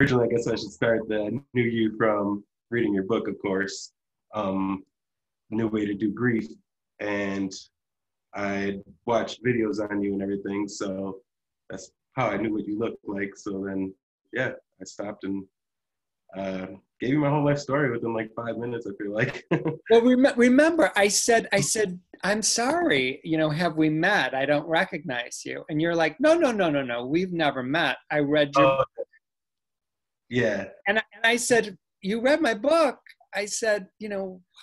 originally, I guess I should start that I knew you from reading your book, of course, New Way to Do Grief. And I watched videos on you and everything. So that's how I knew what you looked like. So then, yeah, I stopped and uh, gave you my whole life story within like 5 minutes, I feel like. Well, remember, I said, I'm sorry, have we met? I don't recognize you. And you're like, no, no, no, no, no, we've never met. I read your Oh, yeah. and I said, you read my book. I said,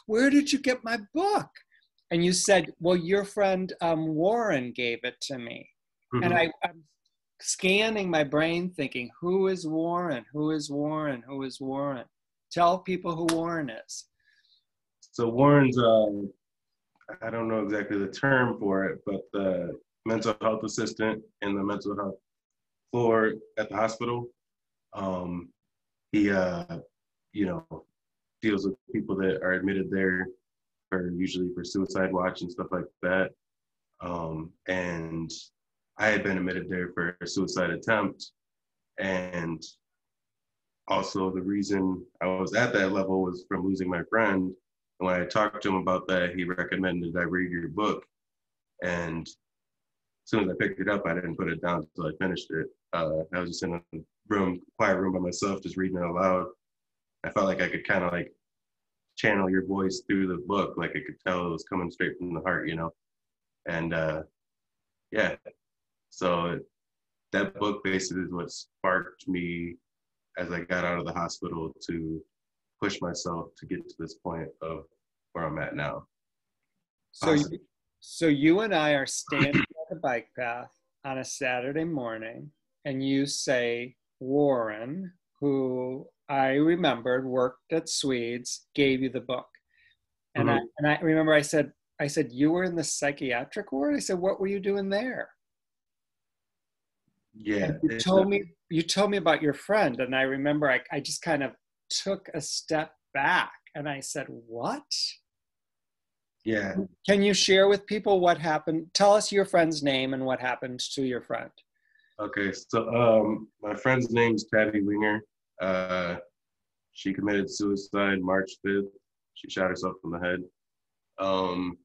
where did you get my book? And you said, well, your friend Warren gave it to me. And Hmm. I'm scanning my brain thinking, who is Warren? Who is Warren? Who is Warren? Tell people who Warren is. So Warren's, I don't know exactly the term for it, but the mental health assistant in the mental health floor at the hospital. Um, he, you know, deals with people that are admitted there for usually for suicide watch and stuff like that. And I had been admitted there for a suicide attempt. And also the reason I was at that level was from losing my friend. And when I talked to him about that, he recommended I read your book. And as soon as I picked it up, I didn't put it down until I finished it. I was just in a quiet room by myself, just reading it aloud. I felt like I could kind of like channel your voice through the book. Like I could tell it was coming straight from the heart. And yeah, so that book basically is what sparked me as I got out of the hospital to push myself to get to this point of where I'm at now. So, Possibly. so you and I are standing on the bike path on a Saturday morning, and you say Warren, who I remembered worked at Swedes, gave you the book, and I Mm-hmm. and I remember I said you were in the psychiatric ward. I said, what were you doing there? Yeah, And you told me about your friend, and I remember I just kind of took a step back, and I said, what? yeah. Can you share with people what happened? Tell us your friend's name and what happened to your friend. Okay, so my friend's name's Tabby Winger. Uh, she committed suicide March 5th. She shot herself in the head. Um,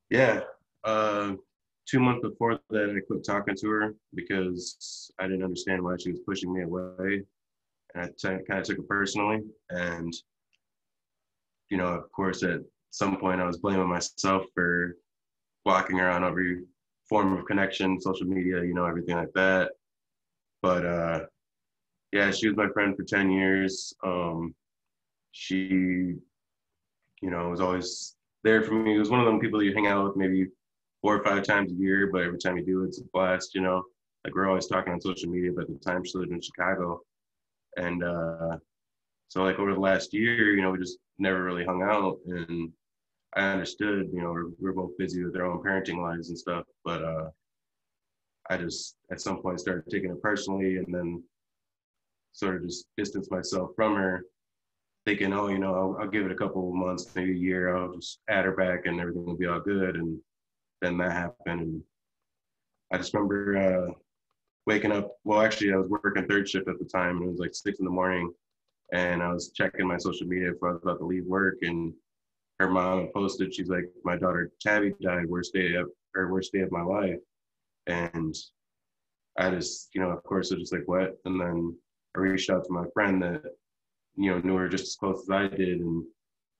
yeah, uh, 2 months before that, I quit talking to her because I didn't understand why she was pushing me away. And kind of took it personally. And, of course, at some point, I was blaming myself for blocking her on every form of connection, social media, everything like that. But yeah, she was my friend for 10 years. She, was always there for me. It was one of them people that you hang out with maybe 4 or 5 times a year, but every time you do, it's a blast. Like we're always talking on social media, but at the time she lived in Chicago. And so like over the last year, we just never really hung out. And I understood, we're both busy with our own parenting lives and stuff, but I just at some point started taking it personally and then sort of just distanced myself from her, thinking, oh, I'll give it a couple of months, maybe a year, I'll just add her back and everything will be all good. And then that happened. And I just remember waking up. Well, actually, I was working third shift at the time, and it was like 6 in the morning. And I was checking my social media before I was about to leave work, and her mom had posted, she's like, my daughter Tabby died, worst day of my life. And I just, of course, it was just like, what? And then I reached out to my friend that, knew her just as close as I did. And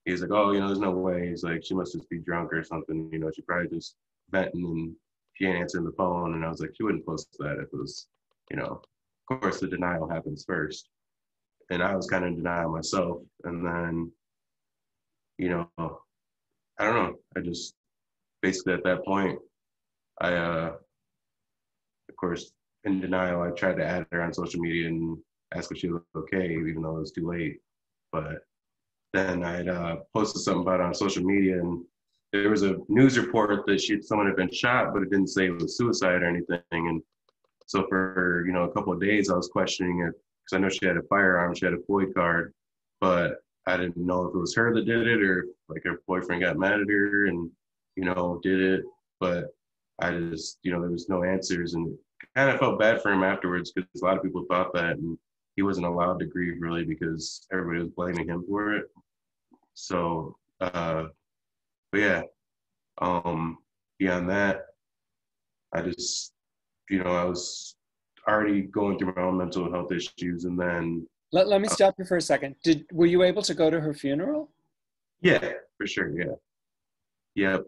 he was like, oh, there's no way. He's like, she must just be drunk or something. She probably just venting and she ain't answering the phone. And I was like, she wouldn't post that if it was, of course, the denial happens first. And I was kind of in denial myself. And then, I don't know. I just basically at that point, I, of course, in denial, I tried to add her on social media and ask if she was okay, even though it was too late. But then I'd posted something about it on social media, and there was a news report that someone had been shot, but it didn't say it was suicide or anything. And so for a couple of days, I was questioning it because I know she had a firearm, she had a FOID card, but I didn't know if it was her that did it or like her boyfriend got mad at her and did it. But I just there was no answers, and kind of felt bad for him afterwards because a lot of people thought that, and he wasn't allowed to grieve really because everybody was blaming him for it. So, but yeah, um, beyond that, I just, I was already going through my own mental health issues, and then Let me stop you for a second. Were you able to go to her funeral? yeah, for sure, yeah, yep,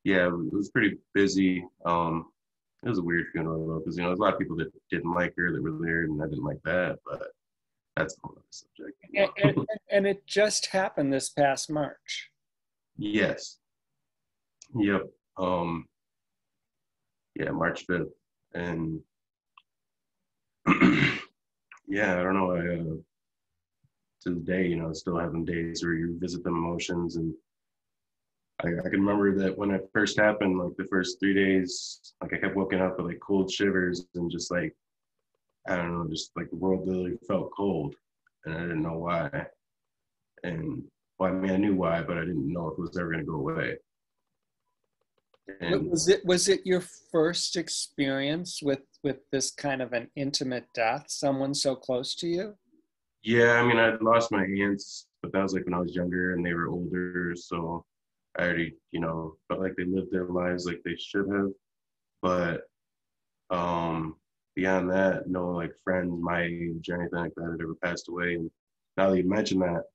yeah, it was pretty busy. It was a weird funeral though, because there's a lot of people that didn't like her that were there, and I didn't like that, but that's a whole other subject. And, and, and it just happened this past March. Yes, yep, yeah, March 5th, and yeah, I don't know. To the day, still having days where you visit them emotions, and I can remember that when it first happened, like the first 3 days, like I kept waking up with like cold shivers and just like I don't know, just like the world literally felt cold, and I didn't know why. And well, I mean, I knew why, but I didn't know if it was ever going to go away. And Was it your first experience with this kind of an intimate death, someone so close to you? yeah, I mean, I'd lost my aunts, but that was like when I was younger and they were older, so I already, felt like they lived their lives like they should have. But um, beyond that, no like friends my age or anything like that had ever passed away. And now that you mention that,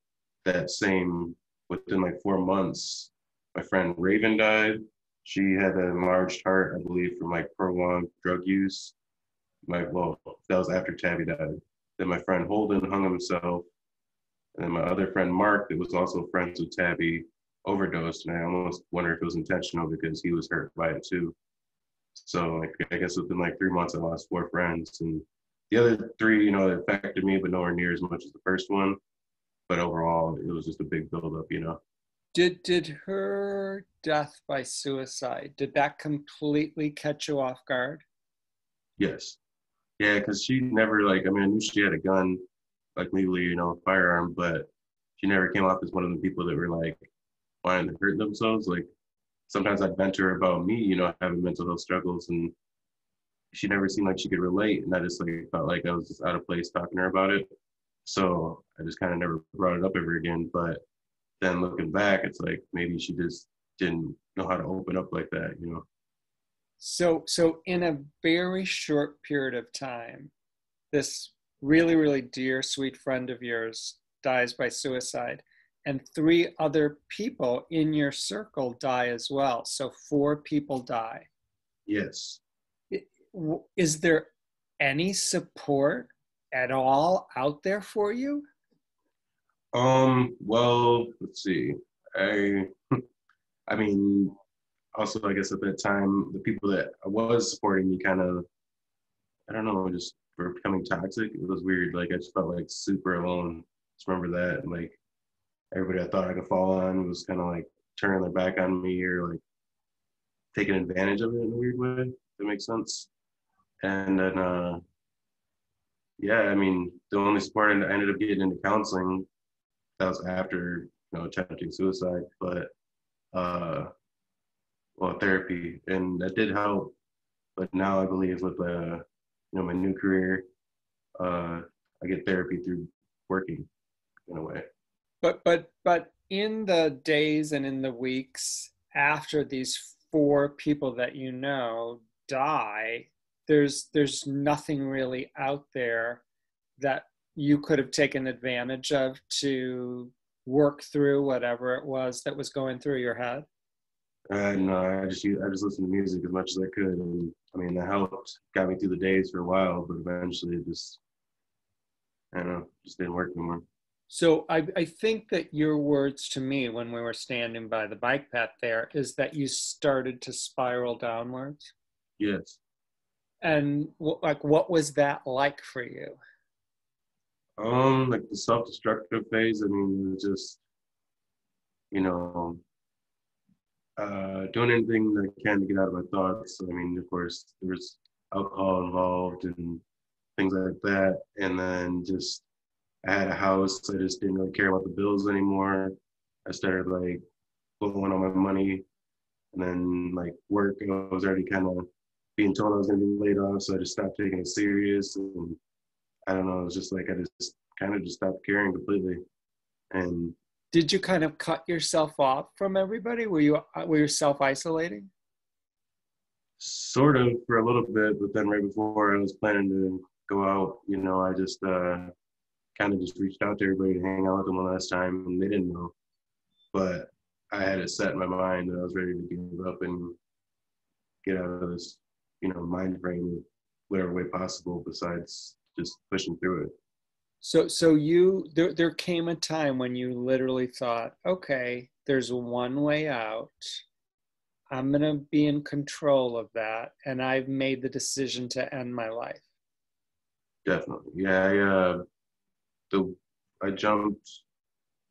that same within like 4 months, my friend Raven died. She had an enlarged heart, I believe, from like prolonged drug use. Well, that was after Tabby died. Then my friend Holden hung himself, and then my other friend Mark, that was also friends with Tabby, overdosed. And I almost wonder if it was intentional because he was hurt by it too. So like I guess within like 3 months, I lost four friends, and the other three, it affected me, but nowhere near as much as the first one. But overall, it was just a big buildup. Did her death by suicide, did that completely catch you off guard? Yes, yeah, because she never like. I mean, I knew she had a gun, like legally, a firearm, but she never came off as one of the people that were like wanting to hurt themselves. Like sometimes I'd vent to her about me, having mental health struggles, and she never seemed like she could relate, and I just like felt like I was just out of place talking to her about it. So I just kind of never brought it up ever again. But then looking back, it's like maybe she just didn't know how to open up like that. So in a very short period of time, this really, really dear, sweet friend of yours dies by suicide, and three other people in your circle die as well. So four people die. Yes. Is there any support at all out there for you? Well, let's see. I I mean, also I guess at that time the people that I was supporting me kind of I don't know, just were becoming toxic. It was weird. Like I just felt like super alone. Just remember that. And like everybody I thought I could fall on was kind of like turning their back on me or like taking advantage of it in a weird way. If that makes sense. And then yeah, I mean the only support I ended up getting into counseling that was after attempting suicide, but uh well therapy, and that did help. But now I believe with my new career, I get therapy through working in a way. But in the days and in the weeks after these four people that you know die, there's nothing really out there that you could have taken advantage of to work through whatever it was that was going through your head. And I just listened to music as much as I could, and I mean that helped, got me through the days for a while, but eventually it just I don't know, just didn't work anymore. So I think that your words to me when we were standing by the bike path there is that you started to spiral downwards. Yes. And like, what was that like for you? Like the self-destructive phase. I mean, it was just you know, doing anything that I can to get out of my thoughts. I mean, of course, there was alcohol involved and things like that, and then just I had a house. I just didn't really care about the bills anymore. I started blowing all my money, and then like work. I was already kind of being told I was going to be laid off, so I just stopped taking it serious. And I don't know, it was just like I just kind of just stopped caring completely. And Did you kind of cut yourself off from everybody? Were you self-isolating? sort of for a little bit, but then right before I was planning to go out, I just kind of just reached out to everybody to hang out with them one last time, and they didn't know. But I had it set in my mind that I was ready to give up and get out of this, mind frame whatever way possible besides just pushing through it. So there came a time when you literally thought, okay, there's one way out. I'm going to be in control of that. And I've made the decision to end my life. Definitely. Yeah, I jumped,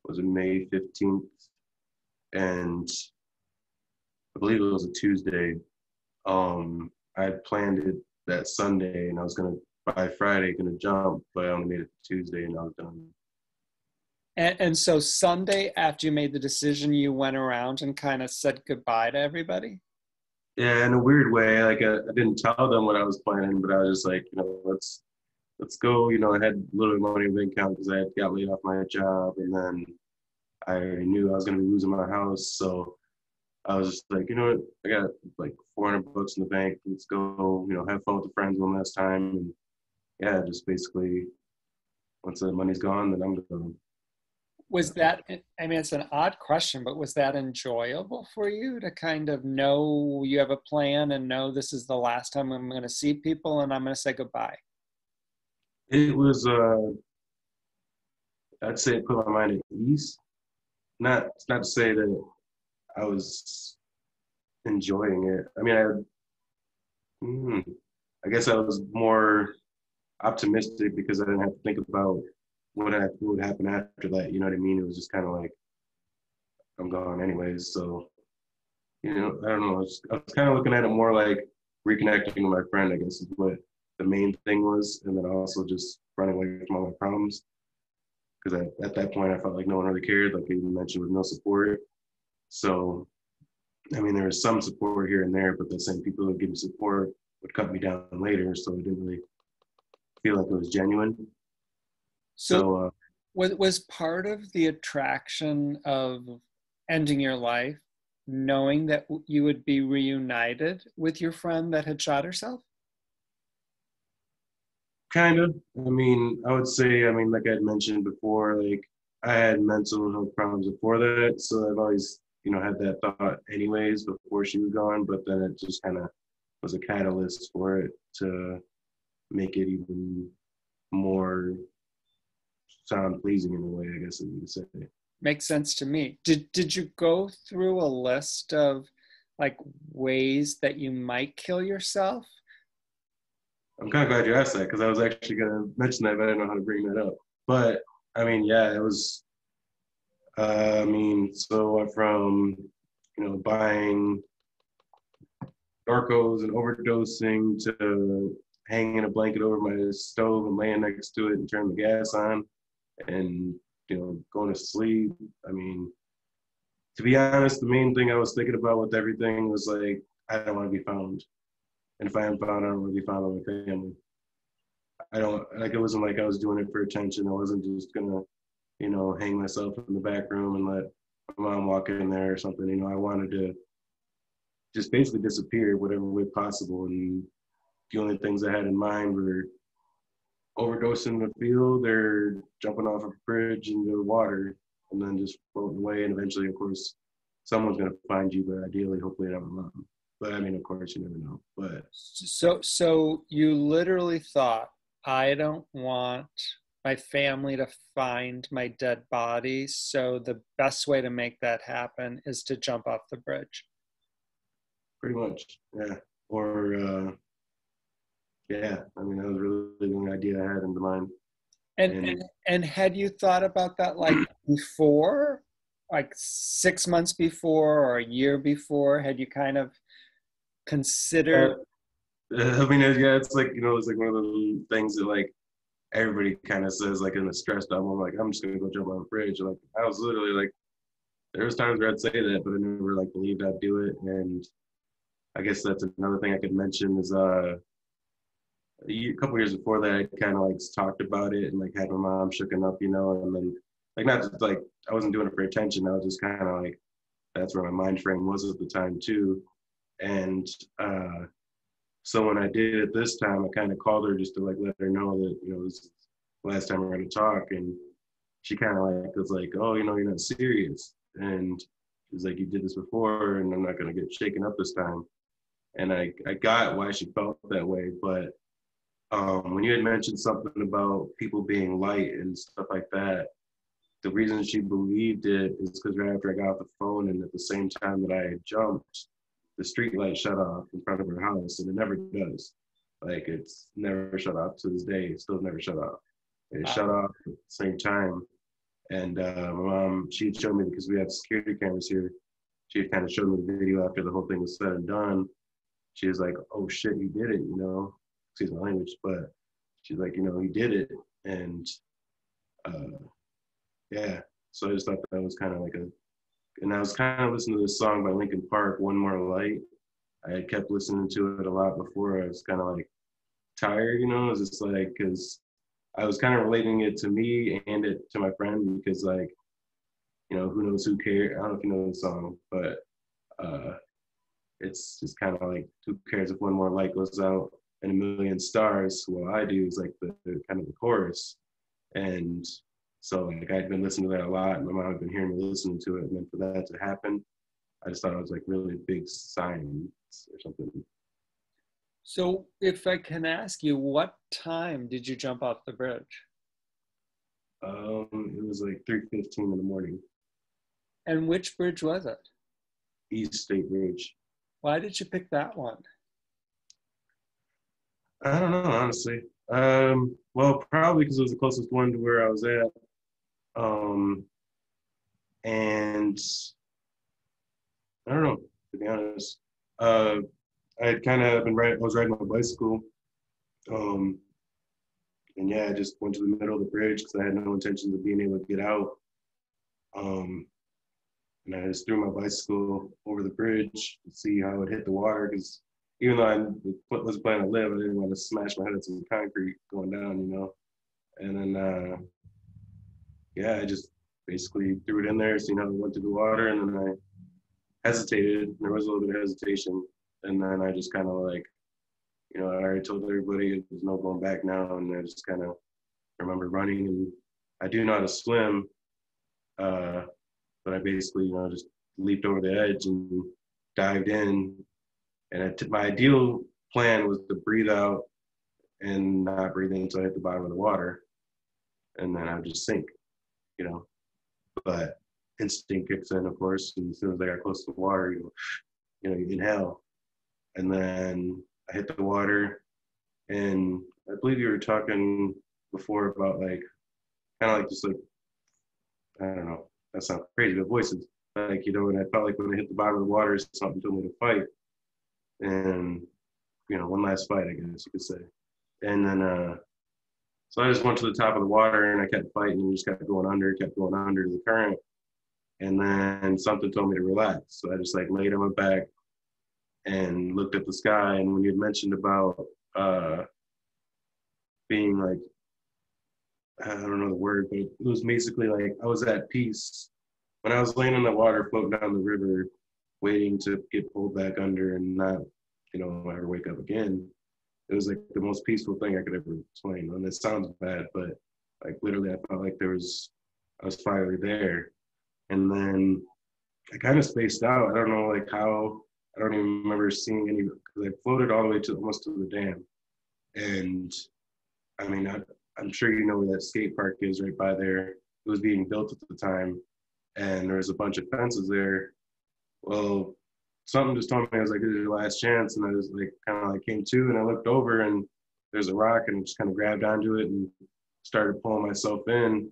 was it May 15th? And I believe it was a Tuesday. I had planned it that Sunday, and I was gonna by Friday gonna jump, but I only made it Tuesday, and I was done. And so Sunday, after you made the decision, you went around and kind of said goodbye to everybody? Yeah, in a weird way, like I didn't tell them what I was planning, but I was just like, let's go. I had a little money in the bank account because I had got laid off my job, and then I knew I was gonna be losing my house, so I was just like, what, I got like $400 in the bank. Let's go, have fun with the friends one last time. And yeah, just basically once the money's gone, then I'm done. Was that, I mean, it's an odd question, but was that enjoyable for you to kind of know you have a plan and know this is the last time I'm going to see people and I'm going to say goodbye? It was, I'd say it put my mind at ease. Not to say that I was enjoying it. I mean, I guess I was more optimistic because I didn't have to think about what would happen after that. You know what I mean? It was just kind of like I'm gone anyways. So I don't know. I was kind of looking at it more like reconnecting with my friend. I guess is what the main thing was, and then also just running away from all my problems. Because at that point, I felt like no one really cared. Like you mentioned, with no support. So I mean, there was some support here and there, but the same people who would give me support would cut me down later. So it didn't really feel like it was genuine. So was part of the attraction of ending your life knowing that you would be reunited with your friend that had shot herself? Kind of. I mean, I would say, like I had mentioned before, like I had mental health problems before that. So I've always, had that thought anyways before she was gone. But then it just kind of was a catalyst for it to make it even more sound pleasing in a way, I guess you could say. Makes sense to me. Did you go through a list of like ways that you might kill yourself? I'm kind of glad you asked that because I was actually going to mention that, but I didn't know how to bring that up. But I mean, yeah, it was. So from buying Norcos and overdosing to hanging a blanket over my stove and laying next to it and turning the gas on and going to sleep. I mean, to be honest, the main thing I was thinking about with everything was like I don't want to be found, and if I am found, I don't want to be found by my family. I don't like it wasn't like I was doing it for attention. I wasn't just gonna hang myself in the back room and let my mom walk in there or something. I wanted to just basically disappear whatever way possible. And the only things I had in mind were overdosing in the field or jumping off a bridge into the water and then just floating away. And eventually, of course, someone's going to find you, but ideally, hopefully, not alone. But I mean, of course, you never know. But so you literally thought, I don't want my family to find my dead body. So the best way to make that happen is to jump off the bridge. Pretty much, yeah. Or yeah. I mean, that was really the only idea I had in mind. And had you thought about that like before, like 6 months before or a year before? Had you kind of considered? I mean, yeah, it's like it's like one of those things that like everybody kind of says like in a stressed out moment, like I'm just gonna go jump on a bridge. Like I was literally like, there was times where I'd say that, but I never like believed I'd do it. And I guess that's another thing I could mention is a couple years before that, I kind of like talked about it and like had my mom shooken up, and then like not just like I wasn't doing it for attention. I was just kind of like that's where my mind frame was at the time too. And so when I did it this time, I kind of called her just to like let her know that this is the last time we're going to talk, and she kind of like was like, oh, you're not serious, and she's like, you did this before, and I'm not going to get shaken up this time. And I got why she felt that way, but when you had mentioned something about people being light and stuff like that, the reason she believed it is because right after I got off the phone and at the same time that I had jumped, the street light shut off in front of her house, and it never does. Like it's never shut off to this day. It still never shut off. It Wow. shut off at the same time. And my mom, she showed me because we have security cameras here. She had kind of showed me the video after the whole thing was said and done. She was like, "Oh shit, you did it," Excuse my language, but she's like, "He did it," and uh, yeah. So I just thought that was kind of like and I was kind of listening to this song by Linkin Park, "One More Light." I had kept listening to it a lot before. I was kind of like tired, It was just like because I was kind of relating it to me and it to my friend because like, who knows who cares? I don't know if you know the song, but uh, it's just kind of like who cares if one more light goes out and a million stars. What I do is like the kind of the chorus, and so like I'd been listening to that a lot, and my mom had been hearing me listening to it, and then for that to happen, I just thought it was like really big signs or something. So, if I can ask you, what time did you jump off the bridge? It was like 3:15 in the morning, And which bridge was it? East State Bridge. Why did you pick that one? I don't know, honestly. Well, probably because it was the closest one to where I was at. Um, and I don't know, to be honest. I had kind of been I was riding my bicycle. Um, and yeah, I just went to the middle of the bridge because I had no intention of being able to get out. Um, and I just threw my bicycle over the bridge to see how it hit the water because even though I was planning to live, I didn't want to smash my head into the concrete going down. And then, yeah, I just basically threw it in there, seeing how it went through the water, and then I hesitated. There was a little bit of hesitation, and then I just kind of like, I already told everybody there's no going back now, and I just kind of remember running, and I do know how to swim, uh, but I basically, just leaped over the edge and dived in, and my ideal plan was to breathe out and not breathe in until I hit the bottom of the water, and then I would just sink, you know. But instinct kicks in, of course, and as soon as I got close to the water, you inhale, and then I hit the water, and I believe you were talking before about like kind of like just like I don't know, that sounds crazy, but voices like and I felt like when I hit the bottom of the water, something told me to fight, and one last fight, I guess you could say, and then so I just went to the top of the water and I kept fighting and just kept going under to the current, and then something told me to relax, so I just like laid on my back and looked at the sky. And when you had mentioned about being like, I don't know the word, but it was basically like I was at peace when I was laying in the water, floating down the river, waiting to get pulled back under and not, ever wake up again. It was like the most peaceful thing I could ever explain. And it sounds bad, but like literally, I felt like I was finally there. And then I kind of spaced out. I don't know like how. I don't even remember seeing any because I floated all the way to almost to the dam. And I mean, I'm sure you know where that skate park is right by there. It was being built at the time, and there was a bunch of fences there. Well, something just told me I was like, "This is your last chance," and I was like, kind of like came to, and I looked over, and there's a rock, and I just kind of grabbed onto it and started pulling myself in,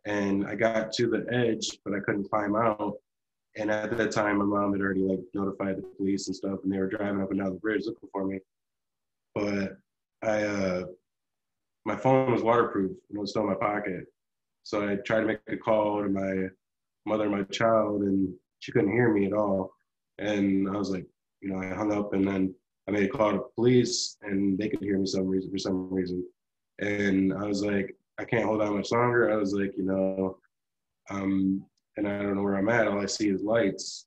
and I got to the edge, but I couldn't climb out. And at that time, my mom had already like notified the police and stuff, and they were driving up and down the bridge looking for me. But I my phone was waterproof and it was still in my pocket. So I tried to make a call to my mother and my child, and she couldn't hear me at all. And I was like, I hung up and then I made a call to police and they could hear me for some reason. And I was like, I can't hold out much longer. I was like, and I don't know where I'm at. All I see is lights.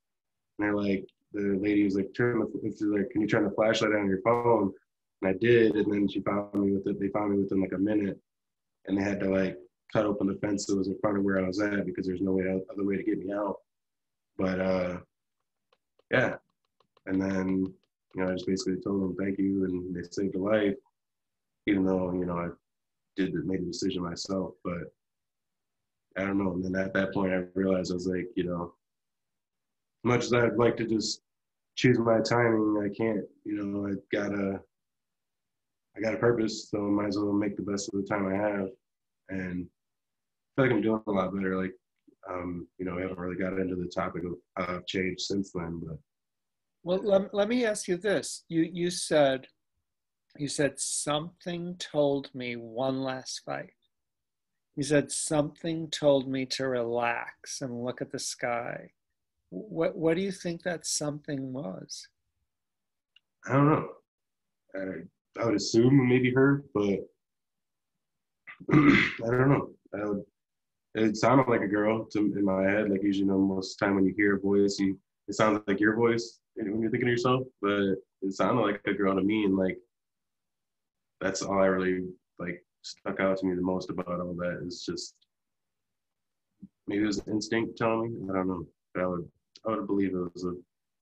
And they're like, the lady was like, can you turn the flashlight on your phone? And I did. And then she found me with it. They found me within like a minute. And they had to like cut open the fence that was in front of where I was at because there's no other way to get me out. But yeah. And then, I just basically told them thank you and they saved a life, even though, I made the decision myself. But I don't know. And then at that point, I realized I was like, much as I'd like to just choose my timing, I can't. I got a purpose, so I might as well make the best of the time I have. And I feel like I'm doing a lot better. Like, we haven't really got into the topic of how I've changed since then. But Well, let me ask you this. You said something told me one last fight. You said something told me to relax and look at the sky. What do you think that something was? I don't know. I would assume maybe her, but I don't know. It sounded like a girl in my head. Like usually, most of the time when you hear a voice, it sounds like your voice when you're thinking to yourself. But it sounded like a girl to me, and like that's all I really like stuck out to me the most about all that is just maybe it was instinct telling me. I don't know, but I would believe it was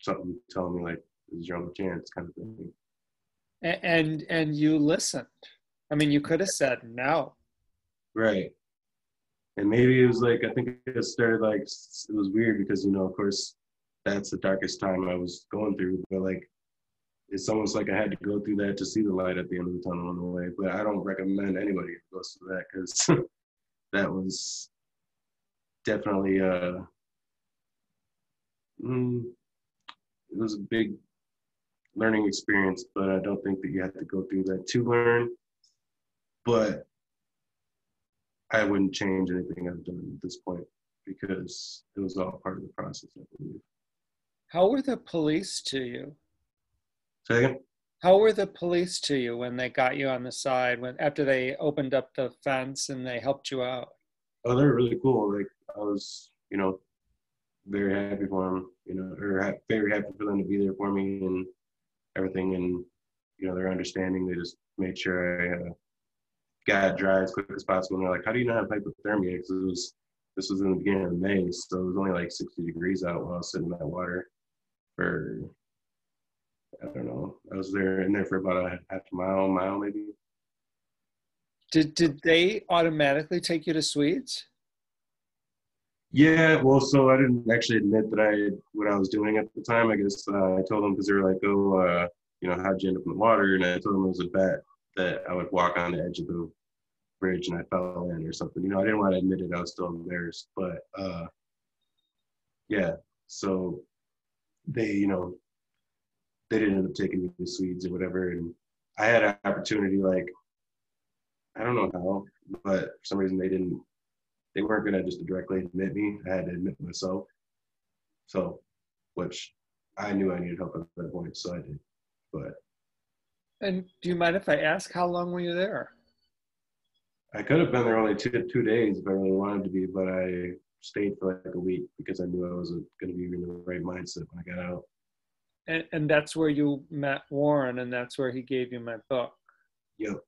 something telling me like this is your only chance kind of thing. And you listened. I mean, you could have said no. Right. And maybe it was like, I think it started like, it was weird because, of course, that's the darkest time I was going through. But like, it's almost like I had to go through that to see the light at the end of the tunnel on the way. But I don't recommend anybody goes through that because that was definitely, it was a big learning experience, but I don't think that you have to go through that to learn. But I wouldn't change anything I've done at this point because it was all part of the process, I believe. How were the police to you? Say again? How were the police to you when they got you on the side, after they opened up the fence and they helped you out? Oh, they're really cool. Like I was, very happy for them, or very happy for them to be there for me and everything. And, their understanding, they just made sure I got dry as quick as possible. And they're like, how do you not have hypothermia? Because this was in the beginning of May, so it was only like 60 degrees out while I was sitting in that water for, I don't know, I was in there for about a half a mile maybe. Did they automatically take you to Swedes? Yeah, well, so I didn't actually admit what I was doing at the time. I guess I told them because they were like, oh, how'd you end up in the water? And I told them it was a bet that I would walk on the edge of the bridge and I fell in or something. I didn't want to admit it. I was still embarrassed, but yeah. So they, they didn't end up taking me to Swedes or whatever. And I had an opportunity, like, I don't know how, but for some reason they weren't going to just directly admit me. I had to admit myself. So, which I knew I needed help at that point, so I did. But. And do you mind if I ask, how long were you there? I could have been there only two days if I really wanted to be, but I stayed for like a week because I knew I wasn't going to be in the right mindset when I got out. And that's where you met Warren, and that's where he gave you my book. Yep.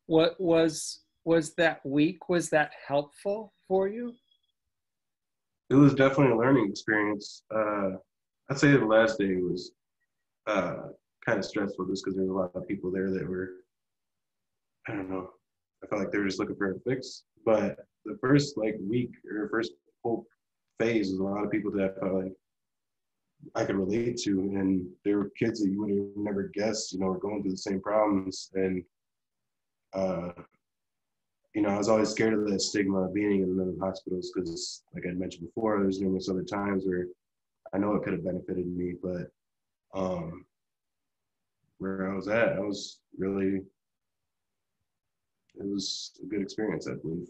What was that week? Was that helpful for you? It was definitely a learning experience. I'd say the last day was kind of stressful just because there were a lot of people there that were, I don't know, I felt like they were just looking for a fix. But the first week or first whole phase was a lot of people that I felt like I could relate to, and there were kids that you would have never guessed, were going through the same problems. And I was always scared of that stigma of being in the hospitals because, like I mentioned before, there's numerous other times where I know it could have benefited me, but where I was at, it was a good experience, I believe.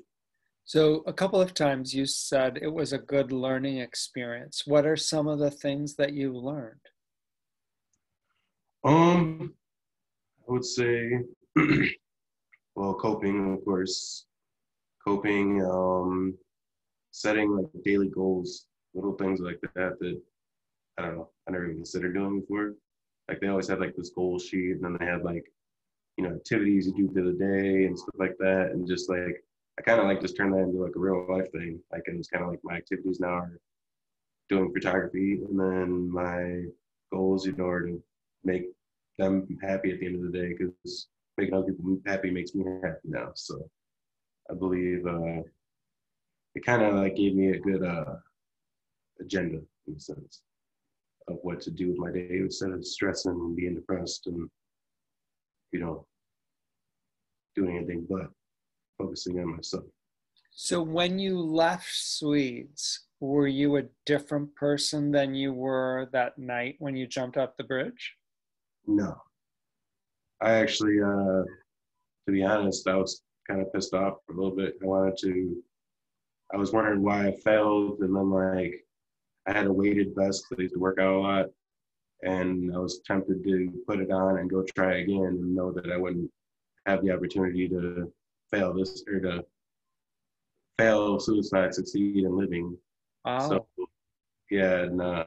So a couple of times you said it was a good learning experience. What are some of the things that you learned? I would say, well, coping, of course, coping, setting like daily goals, little things like that I don't know, I never even considered doing before. Like they always had like this goal sheet, and then they had like, activities you do through the day and stuff like that. And just like, I kind of like just turn that into like a real life thing. Like, and it's kind of like my activities now are doing photography, and then my goals, are to make them happy at the end of the day, because making other people happy makes me happy now. So I believe it kind of like gave me a good agenda in a sense of what to do with my day instead of stressing and being depressed and, you know, doing anything but focusing on myself. So when you left Swedes, were you a different person than you were that night when you jumped off the bridge? No, I actually, to be honest, I was kind of pissed off for a little bit. I was wondering why I failed. And then like, I had a weighted vest because I used to work out a lot. And I was tempted to put it on and go try again and know that I wouldn't have the opportunity to fail this or to fail suicide, succeed in living. So Oh, yeah, and I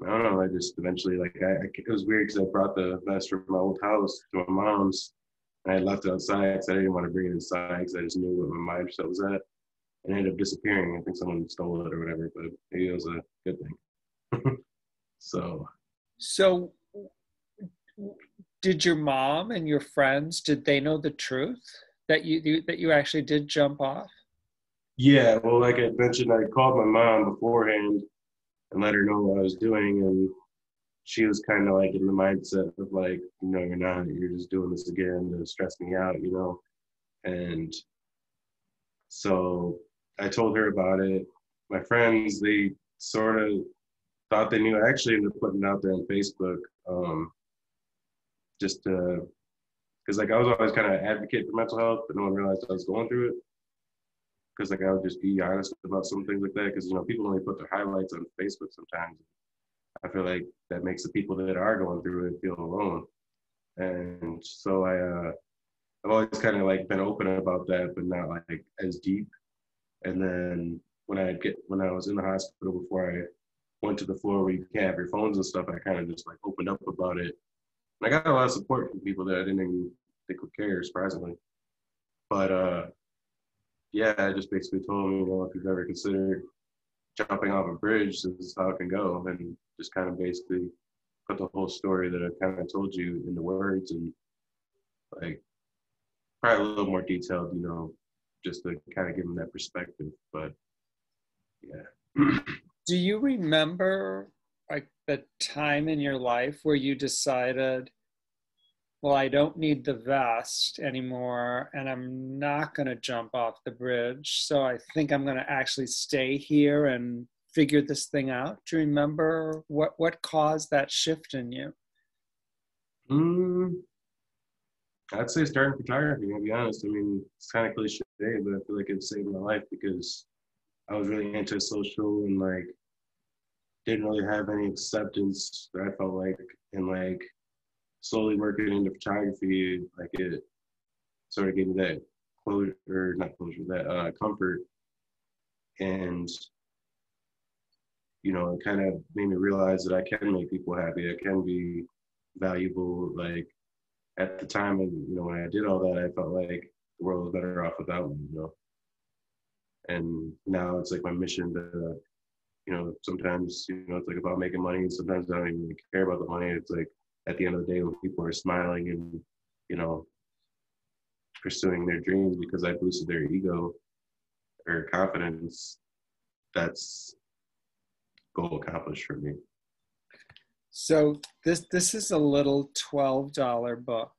don't know. I just eventually it was weird because I brought the vest from my old house to my mom's, and I left it outside because I didn't want to bring it inside because I just knew what my mindset was at, and it ended up disappearing. I think someone stole it or whatever, but maybe it was a good thing. So so did your mom and your friends, did they know the truth that you actually did jump off? yeah, well, like I mentioned, I called my mom beforehand and let her know what I was doing, and she was kind of like in the mindset of like, no, you're not. You're just doing this again to stress me out. And so I told her about it. My friends, they sort of thought they knew. I actually ended up putting it out there on Facebook, just because like I was always kind of advocate for mental health, but no one realized I was going through it. Because like I would just be honest about some things like that. Because people only put their highlights on Facebook sometimes. I feel like that makes the people that are going through it feel alone. And so I've always kind of like been open about that, but not like as deep. And then when I was in the hospital before I went to the floor where you can't have your phones and stuff, I kind of just like opened up about it. And I got a lot of support from people that I didn't even think would care, surprisingly. But yeah, I just basically told them, if you've ever considered jumping off a bridge, this is how it can go, and just kind of basically put the whole story that I kind of told you into words, and like probably a little more detailed, just to kind of give them that perspective. But yeah. Do you remember like the time in your life where you decided, well, I don't need the vest anymore and I'm not going to jump off the bridge. So I think I'm going to actually stay here and figure this thing out? Do you remember what caused that shift in you? Mm, I'd say starting photography, I'll be honest. I mean, it's kind of cliche, but I feel like it saved my life because I was really antisocial and like didn't really have any acceptance that I felt like, and like slowly working into photography, like it sort of gave me that closure, or not closure, that comfort. And, it kind of made me realize that I can make people happy. I can be valuable. Like at the time, and when I did all that, I felt like the world was better off without me. And now it's like my mission to, sometimes, it's like about making money. And sometimes I don't even really care about the money. It's like at the end of the day when people are smiling and, you know, pursuing their dreams because I boosted their ego or confidence, that's goal accomplished for me. So this is a little $12 book.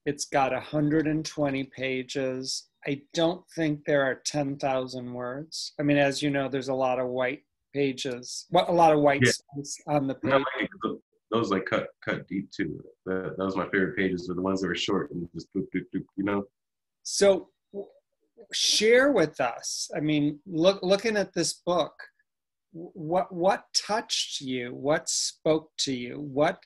It's got 120 pages. I don't think there are 10,000 words. I mean, as you know, there's a lot of white pages, a lot of white Yeah, space on the and I page. like it. Those like cut deep too. That was my favorite pages, were the ones that were short and just boop, boop, boop. So share with us. I mean, looking at this book, what touched you? What spoke to you? What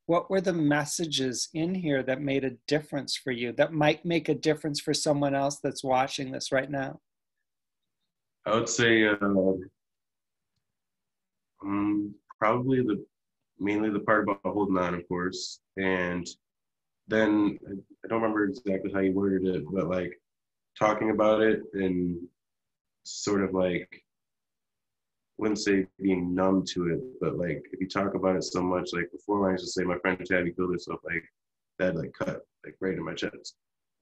were the messages in here that made a difference for you, that might make a difference for someone else that's watching this right now? I would say probably mainly the part about holding on, of course, and then I don't remember exactly how you worded it, but like talking about it and sort of like, wouldn't say being numb to it, but like if you talk about it so much, like before when I used to say my friend Tabby killed herself, like that like cut like right in my chest.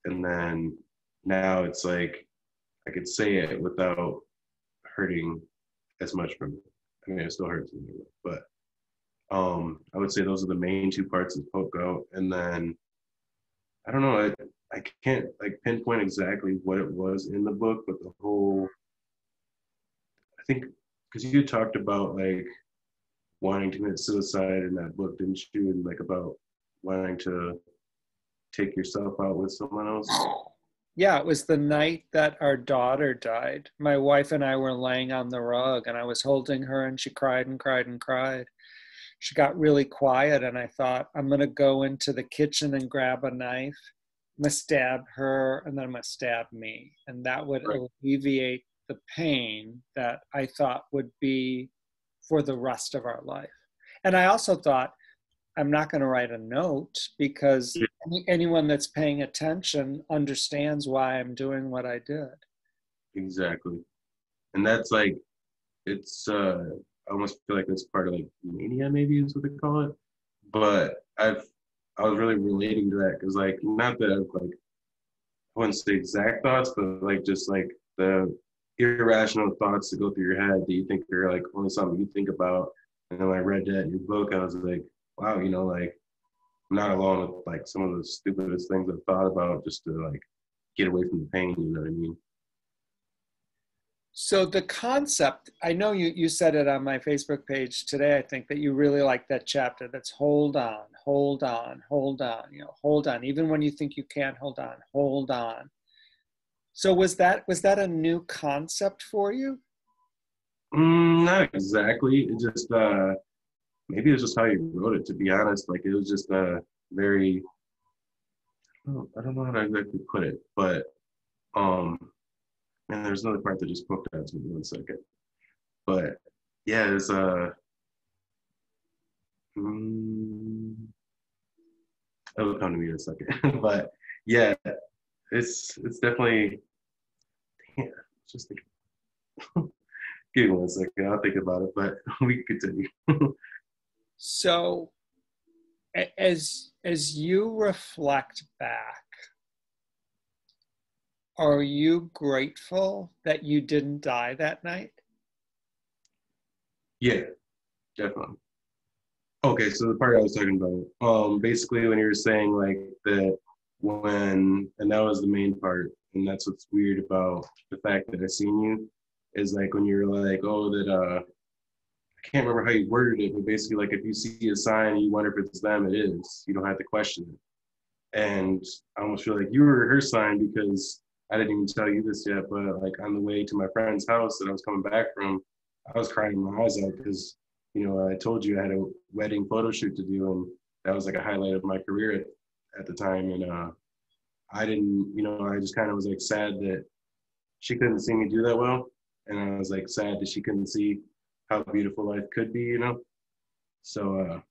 And then now it's like I could say it without hurting as much from it. I mean, it still hurts me, but I would say those are the main two parts of Poke Out. And then I don't know, I can't like pinpoint exactly what it was in the book, but the whole, I think, because you talked about like wanting to commit suicide in that book, didn't you? And like about wanting to take yourself out with someone else. Yeah, it was the night that our daughter died. My wife and I were laying on the rug and I was holding her and she cried and cried and cried. She got really quiet and I thought, I'm going to go into the kitchen and grab a knife. I'm going to stab her and then I'm going to stab me. And that would Right. alleviate the pain that I thought would be for the rest of our life. And I also thought, I'm not going to write a note because anyone that's paying attention understands why I'm doing what I did. Exactly. And that's like, it's, I almost feel like it's part of like mania, maybe is what they call it. But I was really relating to that because like, not that I've like, I wouldn't say exact thoughts, but like just like the irrational thoughts that go through your head that you think are like only something you think about. And then when I read that in your book, I was like, wow, you know, like I'm not alone with like some of the stupidest things I've thought about just to like get away from the pain, you know what I mean? So the concept, I know you said it on my Facebook page today, I think that you really like that chapter that's hold on, hold on, hold on, hold on. Even when you think you can't hold on, hold on. So was that a new concept for you? Not exactly. It just maybe it's just how you wrote it, to be honest. Like it was just very I don't know how to exactly put it, but um and there's another part that just poked out to me 1 second. But yeah, it's mm, it'll come to me in a second. But yeah, it's definitely yeah, just give me 1 second. I'll think about it, but we can continue. So as you reflect back, are you grateful that you didn't die that night? Yeah, definitely. Okay, so the part I was talking about, basically when you were saying like that and that was the main part, and that's what's weird about the fact that I seen you, is like when you're like, oh, that I can't remember how you worded it, but basically like if you see a sign and you wonder if it's them, it is. You don't have to question it. And I almost feel like you were her sign because I didn't even tell you this yet, but like on the way to my friend's house that I was coming back from, I was crying my eyes out because I told you I had a wedding photo shoot to do, and that was like a highlight of my career at the time. And I didn't, I just kind of was like sad that she couldn't see me do that well, and I was like sad that she couldn't see how beautiful life could be. So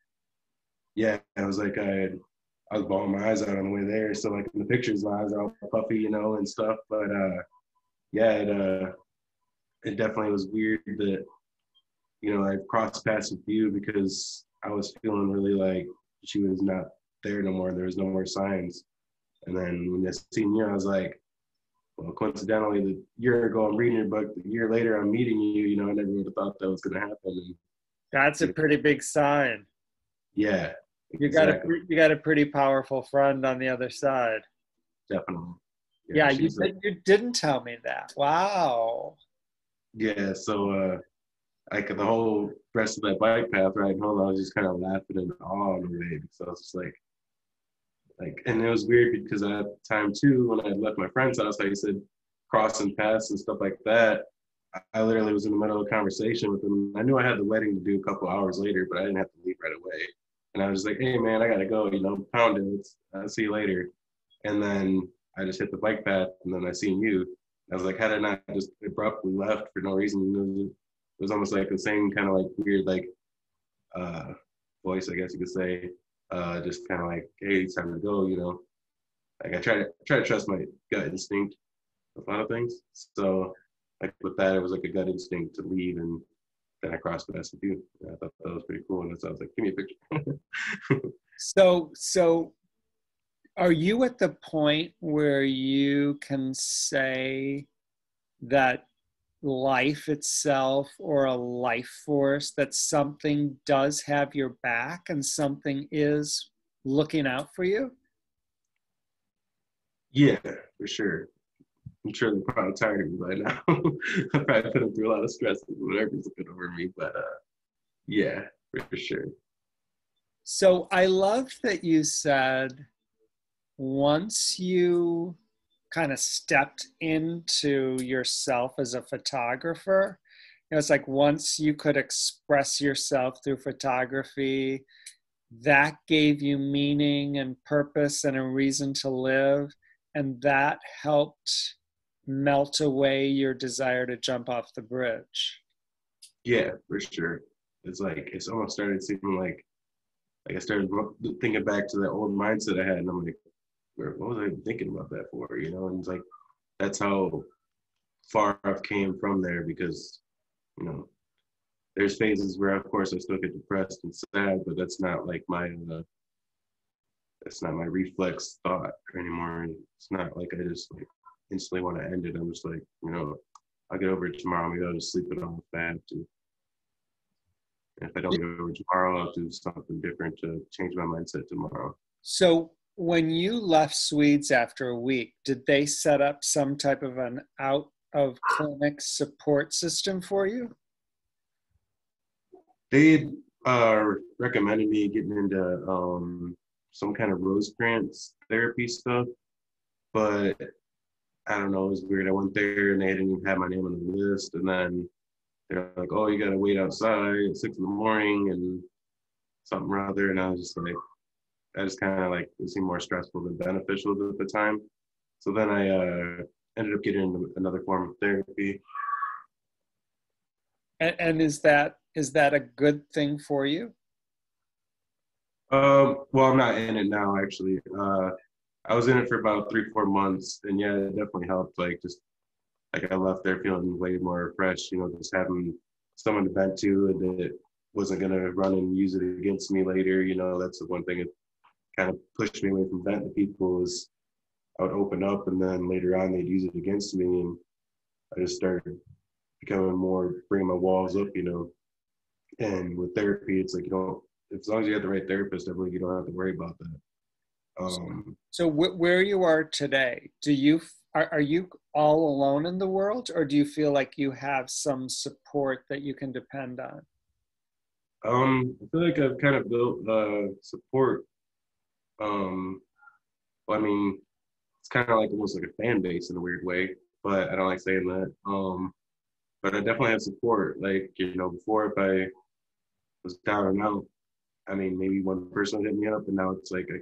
yeah, I was like I was bawling my eyes out on the way there. So like in the pictures, my eyes are all puffy, and stuff. But yeah, it definitely was weird that I crossed paths with you because I was feeling really like she was not there no more. There was no more signs. And then when I seen you, I was like, well, coincidentally, the year ago I'm reading your book. The year later I'm meeting you. I never would have thought that was going to happen. And That's a pretty big sign. yeah, You got exactly. you got a pretty powerful friend on the other side. Definitely. Yeah, you didn't tell me that. Wow. Yeah, so like the whole rest of that bike path riding home, I was just kind of laughing in awe in a way because I was just like, and it was weird because at the time too, when I left my friend's house, like you said, crossing paths and stuff like that, I literally was in the middle of a conversation with him. I knew I had the wedding to do a couple hours later, but I didn't have to leave right away. And I was just like, hey man, I gotta go, pound it. I'll see you later. And then I just hit the bike path, and then I seen you. I was like, had I not just abruptly left for no reason, it was almost like the same kind of like weird like uh, voice, I guess you could say, just kind of like, hey, it's time to go. Like I try to trust my gut instinct with a lot of things. So like with that, it was like a gut instinct to leave, and then I crossed paths with you. I thought that was pretty cool, and so I was like, give me a picture. So are you at the point where you can say that life itself or a life force, that something does have your back and something is looking out for you? Yeah, for sure. I'm sure they're probably tired of me by now. I probably put them through a lot of stress and whatever's looking over me, but yeah, for sure. So I love that you said once you kind of stepped into yourself as a photographer, it's like once you could express yourself through photography, that gave you meaning and purpose and a reason to live. And that helped melt away your desire to jump off the bridge. Yeah, for sure. It's like it's almost started seeming like I started thinking back to that old mindset I had, and I'm like, what was I even thinking about that for? And it's like that's how far I've came from there, because you know there's phases where of course I still get depressed and sad, but that's not like that's not my reflex thought anymore. And it's not like I just like instantly want to end it. I'm just like, I'll get over it tomorrow. Maybe I'll just sleep it off if I have to. And if I don't get over it tomorrow, I'll do something different to change my mindset tomorrow. So when you left Swedes after a week, did they set up some type of an out of clinic support system for you? They recommended me getting into some kind of Rosecrans therapy stuff, but I don't know, it was weird. I went there and they didn't even have my name on the list, and then they're like, "Oh, you gotta wait outside at 6 in the morning and something or other," and I was just like, I just kind of like it seemed more stressful than beneficial at the time. So then I ended up getting into another form of therapy. And is that a good thing for you? Well, I'm not in it now actually. I was in it for about 3, 4 months, and yeah, it definitely helped. Like just like I left there feeling way more fresh. Just having someone to vent to and that wasn't gonna run and use it against me later. That's the one thing that kind of pushed me away from venting to people is I would open up and then later on they'd use it against me, and I just started becoming more bringing my walls up. And with therapy, it's like as long as you have the right therapist, I believe you don't have to worry about that. So where you are today, are you all alone in the world, or do you feel like you have some support that you can depend on? I feel like I've kind of built support. Well, I mean, it's kind of like almost like a fan base in a weird way, but I don't like saying that. But I definitely have support. Like, before if I was down and out, I mean, maybe one person hit me up, and now it's like I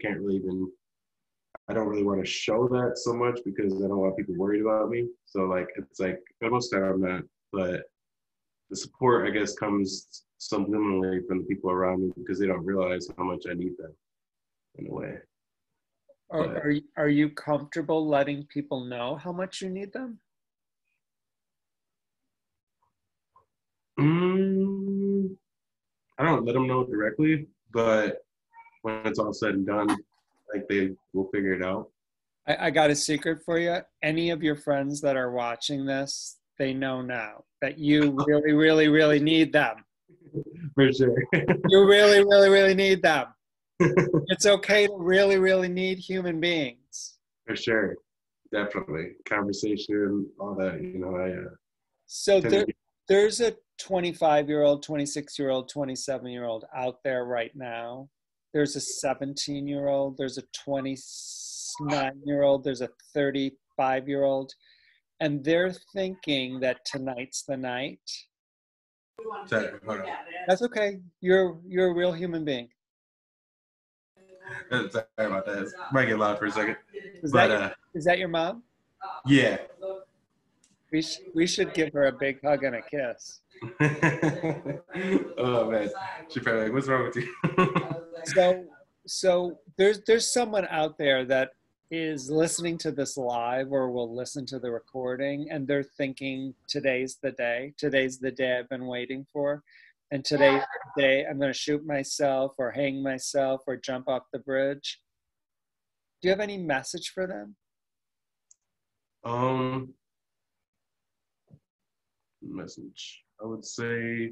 don't really want to show that so much because I don't want people worried about me. So like, it's like most of the time I'm not, but the support I guess comes subliminally from the people around me because they don't realize how much I need them in a way. But Are you comfortable letting people know how much you need them? I don't let them know directly, but when it's all said and done, like they will figure it out. I got a secret for you. Any of your friends that are watching this, they know now that you really, really, really need them. For sure. You really, really, really need them. It's okay to really, really need human beings. For sure. Definitely. Conversation, all that, So there's a 25-year-old, 26-year-old, 27-year-old out there right now. There's a 17-year-old, there's a 29-year-old, there's a 35-year-old. and they're thinking that tonight's the night. Sorry, hold on. That's okay. You're a real human being. Sorry about that. It might get loud for a second. Is But that your mom? yeah. We should give her a big hug and a kiss. Oh man, she probably like, what's wrong with you? So there's someone out there that is listening to this live or will listen to the recording, and they're thinking today's the day. Today's the day I've been waiting for, and today's the day I'm going to shoot myself or hang myself or jump off the bridge. Do you have any message for them? Message. I would say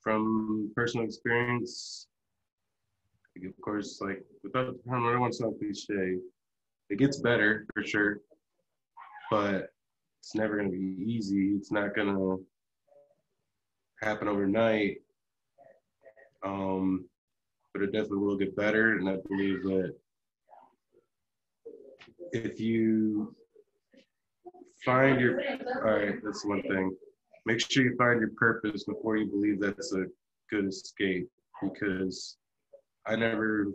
from personal experience, like, of course, like without, I don't want to sound cliche, it gets better for sure, but it's never going to be easy. It's not going to happen overnight. But it definitely will get better. And I believe that if you find your, all right, that's one thing. Make sure you find your purpose before you believe that's a good escape, because I never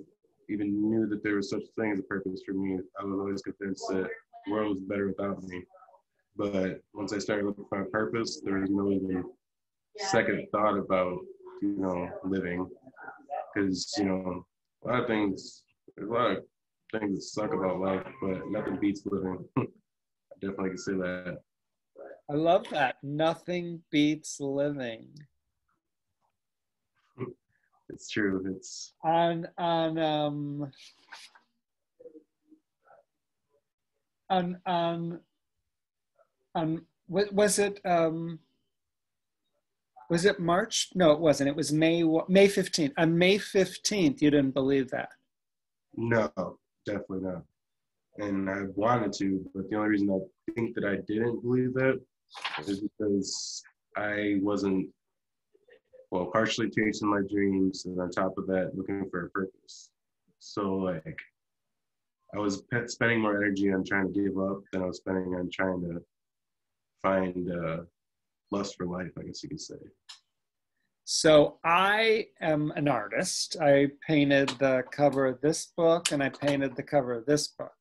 even knew that there was such a thing as a purpose for me. I was always convinced that the world was better without me. But once I started looking for my purpose, there was no even second thought about, living. Because, a lot of things, there's a lot of things that suck about life, but nothing beats living. I definitely can say that. I love that. Nothing beats living. It's true. It's on what was it? Was it March? No, it wasn't. It was May 15th. On May 15th, you didn't believe that. No, definitely not. And I wanted to, but the only reason I think that I didn't believe that is because I wasn't, partially chasing my dreams, and on top of that, looking for a purpose. So, like, I was spending more energy on trying to give up than I was spending on trying to find lust for life, I guess you could say. So I am an artist. I painted the cover of this book and I painted the cover of this book.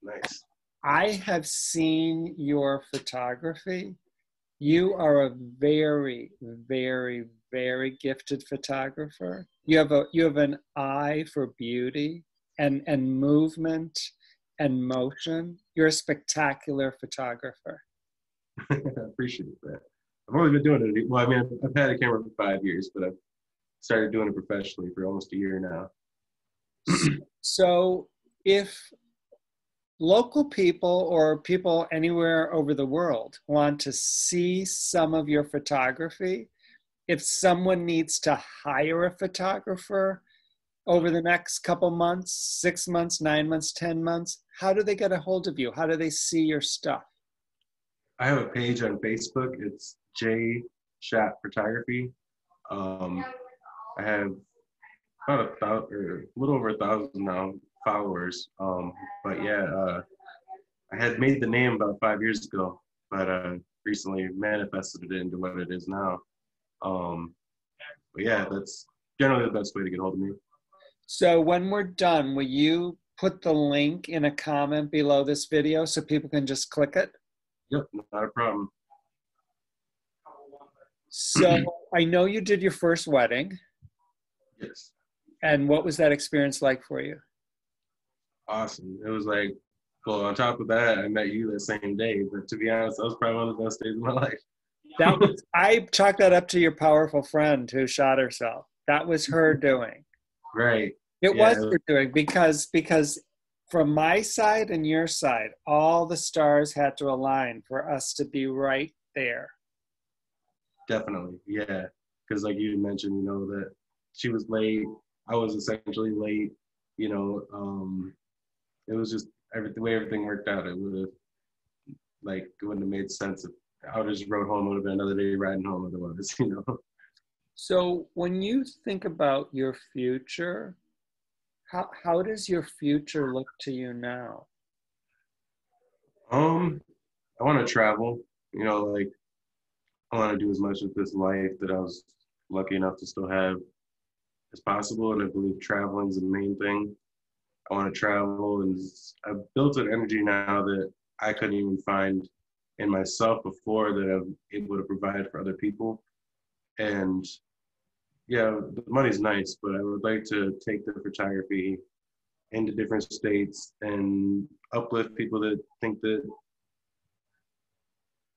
Nice. I have seen your photography. You are a very, very, very gifted photographer. You have an eye for beauty and movement and motion. You're a spectacular photographer. I appreciate that. I've only been doing it. Well, I mean, I've had a camera for 5 years, but I've started doing it professionally for almost a year now. So if local people or people anywhere over the world want to see some of your photography, if someone needs to hire a photographer over the next couple months, 6 months, 9 months, 10 months, how do they get a hold of you? How do they see your stuff? I have a page on Facebook. It's J Shot Photography. I have about a little over 1,000 now followers. But yeah, I had made the name about 5 years ago, but recently manifested it into what it is now. But yeah, that's generally the best way to get hold of me. So when we're done, will you put the link in a comment below this video so people can just click it? Yep, not a problem. So I know you did your first wedding. Yes. And what was that experience like for you? Awesome. It was like, well, on top of that, I met you that same day. But to be honest, that was probably one of the best days of my life. I chalked that up to your powerful friend who shot herself. That was her doing. Right. It was her doing because from my side and your side, all the stars had to align for us to be right there. Definitely. Yeah. Because like you mentioned, that she was late. I was essentially late. It was just the way everything worked out. It would have, it wouldn't have made sense if I would have just rode home. It would have been another day riding home otherwise, So when you think about your future, how does your future look to you now? I want to travel, you know, like I want to do as much of this life that I was lucky enough to still have as possible. And I believe traveling is the main thing. I want to travel, and I've built an energy now that I couldn't even find in myself before that I'm able to provide for other people. And yeah, the money's nice, but I would like to take the photography into different states and uplift people that think that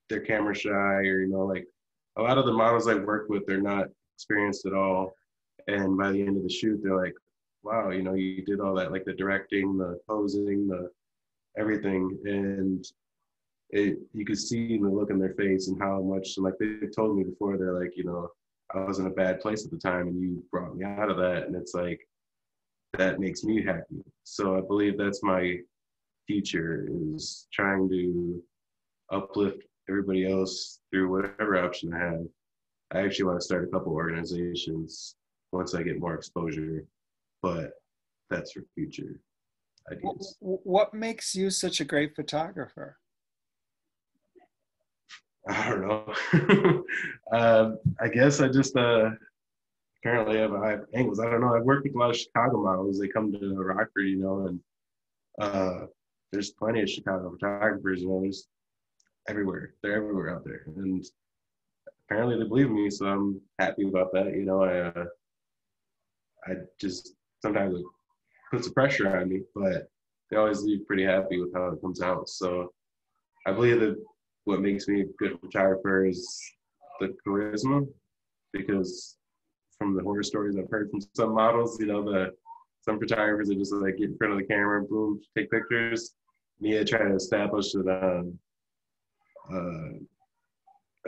they're camera shy, or you know, like a lot of the models I've worked with, they're not experienced at all. And by the end of the shoot, they're like, wow, you know, you did all that, like the directing, the posing, the everything. And you could see the look in their face and how much, like they told me before, they're like, you know, I was in a bad place at the time and you brought me out of that. And it's like, that makes me happy. So I believe that's my future, is trying to uplift everybody else through whatever option I have. I actually want to start a couple organizations once I get more exposure, but that's for future ideas. What makes you such a great photographer? I don't know. I guess I just apparently have high angles. I don't know. I've worked with a lot of Chicago models. They come to Rockford, you know, and there's plenty of Chicago photographers. You know, there's everywhere. They're everywhere out there, and apparently they believe me, so I'm happy about that. You know, I just sometimes it puts the pressure on me, but they always leave pretty happy with how it comes out. So I believe that what makes me a good photographer is the charisma, because from the horror stories I've heard from some models, you know, some photographers are just like get in front of the camera and boom, take pictures. Me, I try to establish uh,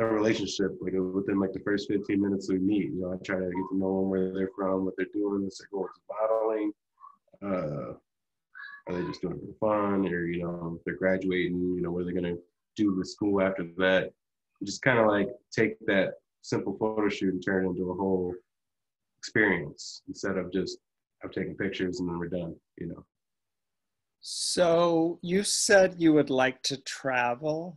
a relationship like within like the first 15 minutes we meet. You know, I try to get to know them, where they're from, what they're doing, if they're going to modeling. Are they just doing it for fun, or you know, if they're graduating, you know, what are they gonna do with school after that? Just kind of like take that simple photo shoot and turn it into a whole experience instead of just I'm taking pictures and then we're done, you know. So you said you would like to travel.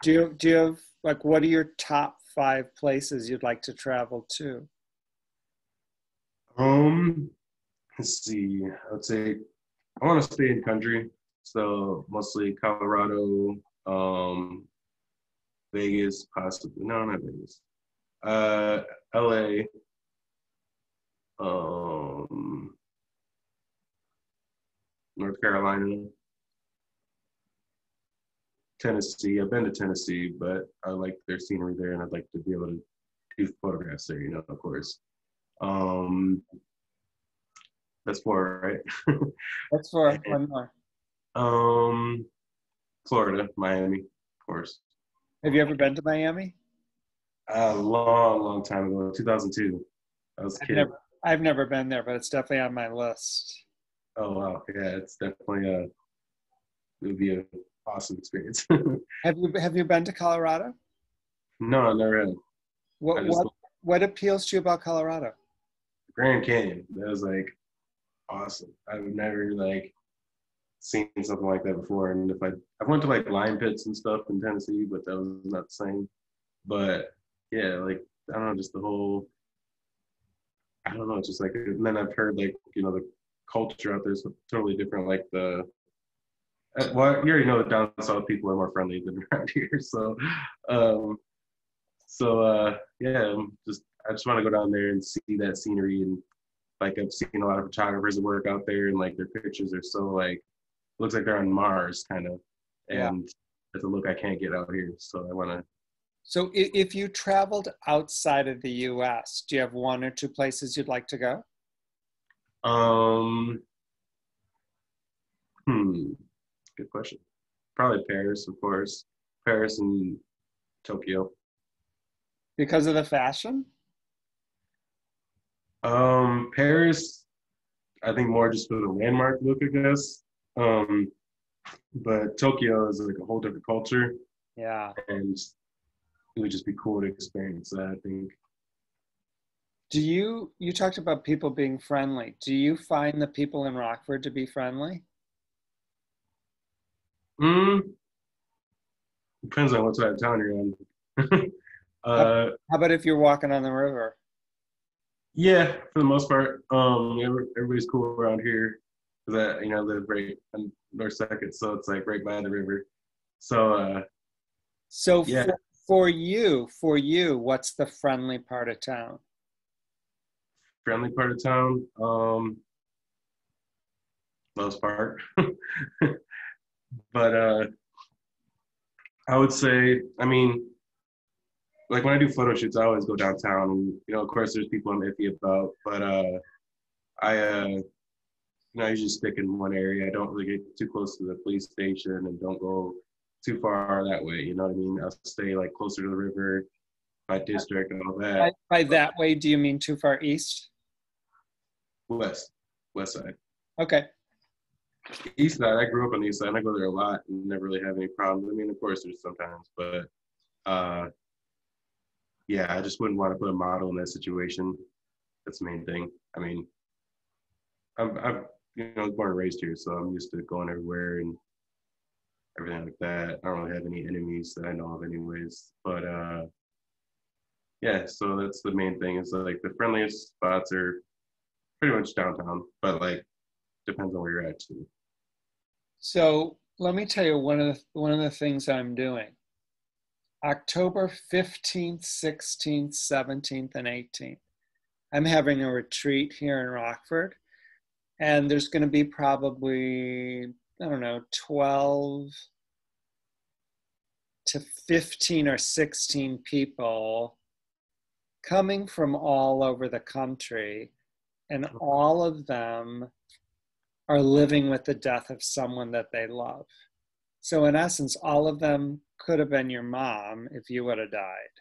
Do you have like what are your top 5 places you'd like to travel to? Um, let's see. I would say I want to stay in country, so mostly Colorado, Vegas, possibly. No, not Vegas. Uh, LA, um, North Carolina, Tennessee. I've been to Tennessee, but I like their scenery there, and I'd like to be able to do photographs there. You know, of course. Um, that's 4, right? That's for one more. um, Florida, Miami, of course. Have you ever been to Miami? A long, long time ago, 2002. I was a I've kid. never I've never been there, but it's definitely on my list. Oh wow, yeah, it's definitely it would be an awesome experience. Have you been to Colorado? No, I never had. I What just what what appeals to you about Colorado? Grand Canyon. That was like awesome. I've never like seen something like that before. And if I went to like lime pits and stuff in Tennessee, but that was not the same. But yeah, like I don't know, just the whole I don't know, it's just like and then I've heard like, you know, the culture out there is totally different. Like well, you already know that down south people are more friendly than around here. Um, yeah, I just want to go down there and see that scenery, and like I've seen a lot of photographers that work out there and like their pictures are so like looks like they're on Mars kind of, Yeah. and it's a look I can't get out here. So I want So if you traveled outside of the US, do you have 1 or 2 places you'd like to go? to hmm good question. Probably Paris, of course. Paris and Tokyo. Because of the fashion? Paris, I think more just for the landmark look, I guess. Um, but Tokyo is like a whole different culture, Yeah. and it would just be cool to experience that, I think. You talked about people being friendly. Do you find the people in Rockford to be friendly? Mm, Depends on what side of town you're on. How, uh, how about if you're walking on the river? yeah, for the most part, everybody's cool around here. Cause I live right on North Second, so it's like right by the river. So, So yeah, for you, what's the friendly part of town? friendly part of town, most part. But I would say, I mean, like when I do photo shoots, I always go downtown, and of course, there's people I'm iffy about, but I I usually stick in one area. I don't really get too close to the police station, and don't go too far that way. You know what I mean? I'll stay like closer to the river, my district, and all By, that. by But that way, do you mean too far east? west, west side, Okay. east side. I grew up on the east side, and I go there a lot, and never really have any problems. I mean, of course, there's sometimes, but uh, yeah, I just wouldn't want to put a model in that situation. That's the main thing. I mean, I'm born and raised here, so I'm used to going everywhere and everything like that. I don't really have any enemies that I know of, anyways. But yeah, so that's the main thing. Is like the friendliest spots are pretty much downtown, but like depends on where you're at too. So let me tell you one of the things I'm doing. October 15th, 16th, 17th, and 18th. I'm having a retreat here in Rockford, and there's going to be probably, I don't know, 12 to 15 or 16 people coming from all over the country, and all of them are living with the death of someone that they love. So, in essence, all of them could have been your mom if you would have died.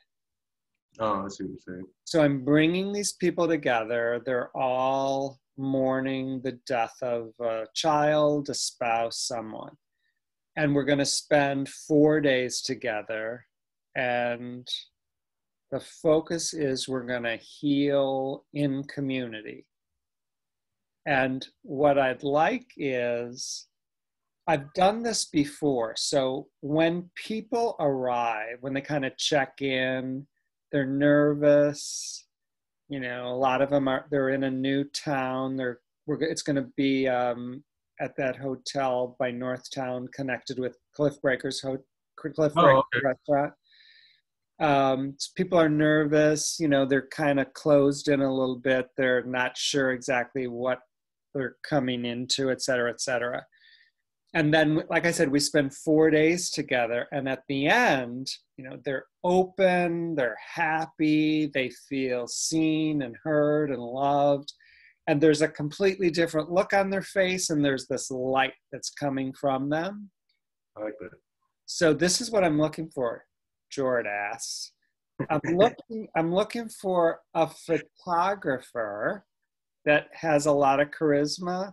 Oh, I see what you're saying. So, I'm bringing these people together. They're all mourning the death of a child, a spouse, someone. And we're going to spend 4 days together. And the focus is we're going to heal in community. And what I'd like is, I've done this before. So when people arrive, when they kind of check in, they're nervous. A lot of them they're in a new town. It's going to be at that hotel by Northtown, connected with Cliff Breakers Oh, okay. restaurant. People are nervous. They're kind of closed in a little bit. They're not sure exactly what they're coming into, et cetera, et cetera. And then, like I said, we spend 4 days together. And at the end, they're open, they're happy, they feel seen and heard and loved. And there's a completely different look on their face, and there's this light that's coming from them. I like that. So this is what I'm looking for, Jordass. I'm looking for a photographer that has a lot of charisma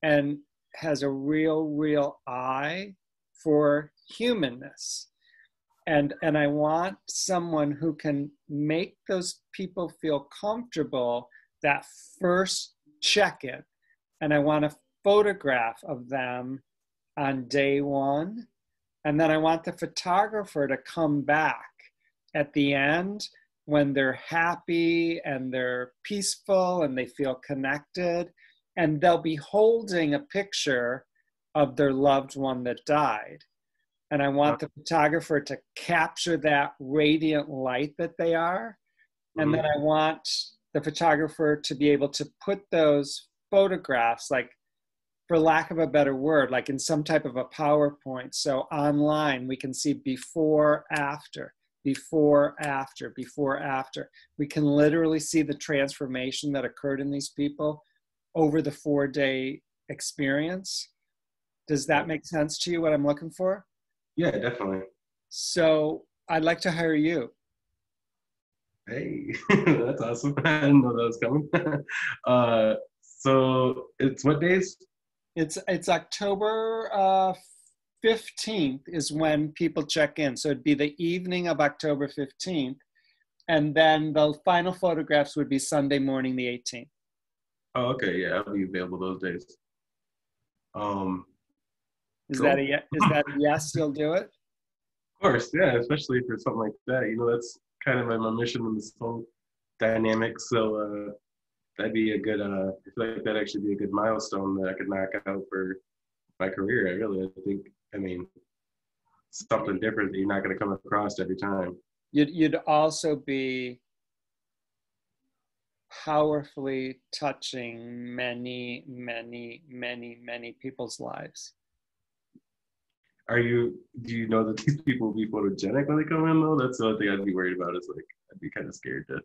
and has a real eye for humanness. And I want someone who can make those people feel comfortable that first check-in. And I want a photograph of them on day one. And then I want the photographer to come back at the end when they're happy and they're peaceful and they feel connected, and they'll be holding a picture of their loved one that died. And I want the photographer to capture that radiant light that they are. And then I want the photographer to be able to put those photographs, like, for lack of a better word, like in some type of a PowerPoint. So online, we can see before, after, before, after, before, after. We can literally see the transformation that occurred in these people over the 4-day experience. Does that make sense to you, what I'm looking for? Yeah, definitely. So I'd like to hire you. Hey, that's awesome. I didn't know that was coming. So it's what days? It's October 15th is when people check in. So it'd be the evening of October 15th. And then the final photographs would be Sunday morning, the 18th. Oh, okay. Yeah, I'll be available those days. Is Cool. that a yes? You'll do it? course, yeah, especially for something like that. That's kind of my mission in this whole dynamic. So that'd be a good. I feel like that'd actually be a good milestone that I could knock out for my career. I think. I mean, something different that you're not going to come across every time. You'd also be powerfully touching many, many, many, many people's lives. Do you know that these people will be photogenic when they come in though? That's the only thing I'd be worried about. Is like I'd be kind of scared to.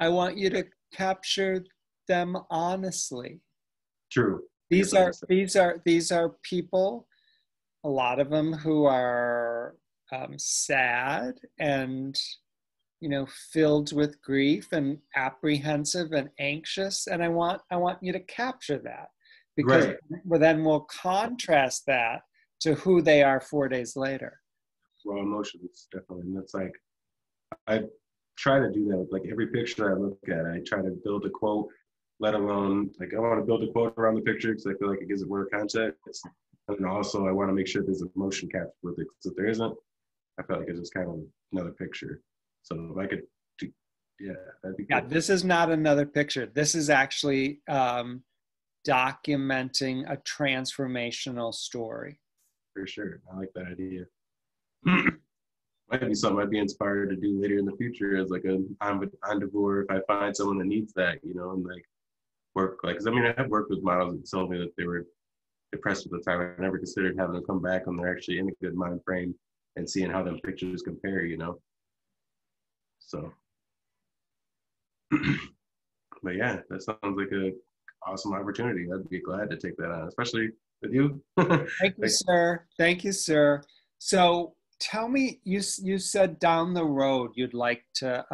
I want you to capture them honestly. True. These are people, a lot of them who are sad and filled with grief and apprehensive and anxious, and I want you to capture that, because Right. then we'll contrast that to who they are 4 days later. Raw emotions, definitely. And that's like I try to do that with like every picture I look at. I try to build a quote, let alone like I want to build a quote around the picture because I feel like it gives it more context. And also I want to make sure there's emotion captured with it. Because if there isn't, I feel like it's just kind of another picture. So if I could do, yeah, that'd be Yeah, cool. this is not another picture. This is actually documenting a transformational story. For sure. I like that idea. Might be something I'd be inspired to do later in the future as like a endeavor if I find someone that needs that, and like work like, cause I mean, I have worked with models that told me that they were depressed at the time. I never considered having them come back when they're actually in a good mind frame and seeing how them pictures compare. So, but yeah, that sounds like a awesome opportunity. I'd be glad to take that on, especially with you. Thank you, Like, sir. Thank you, sir. So tell me, you said down the road you'd like to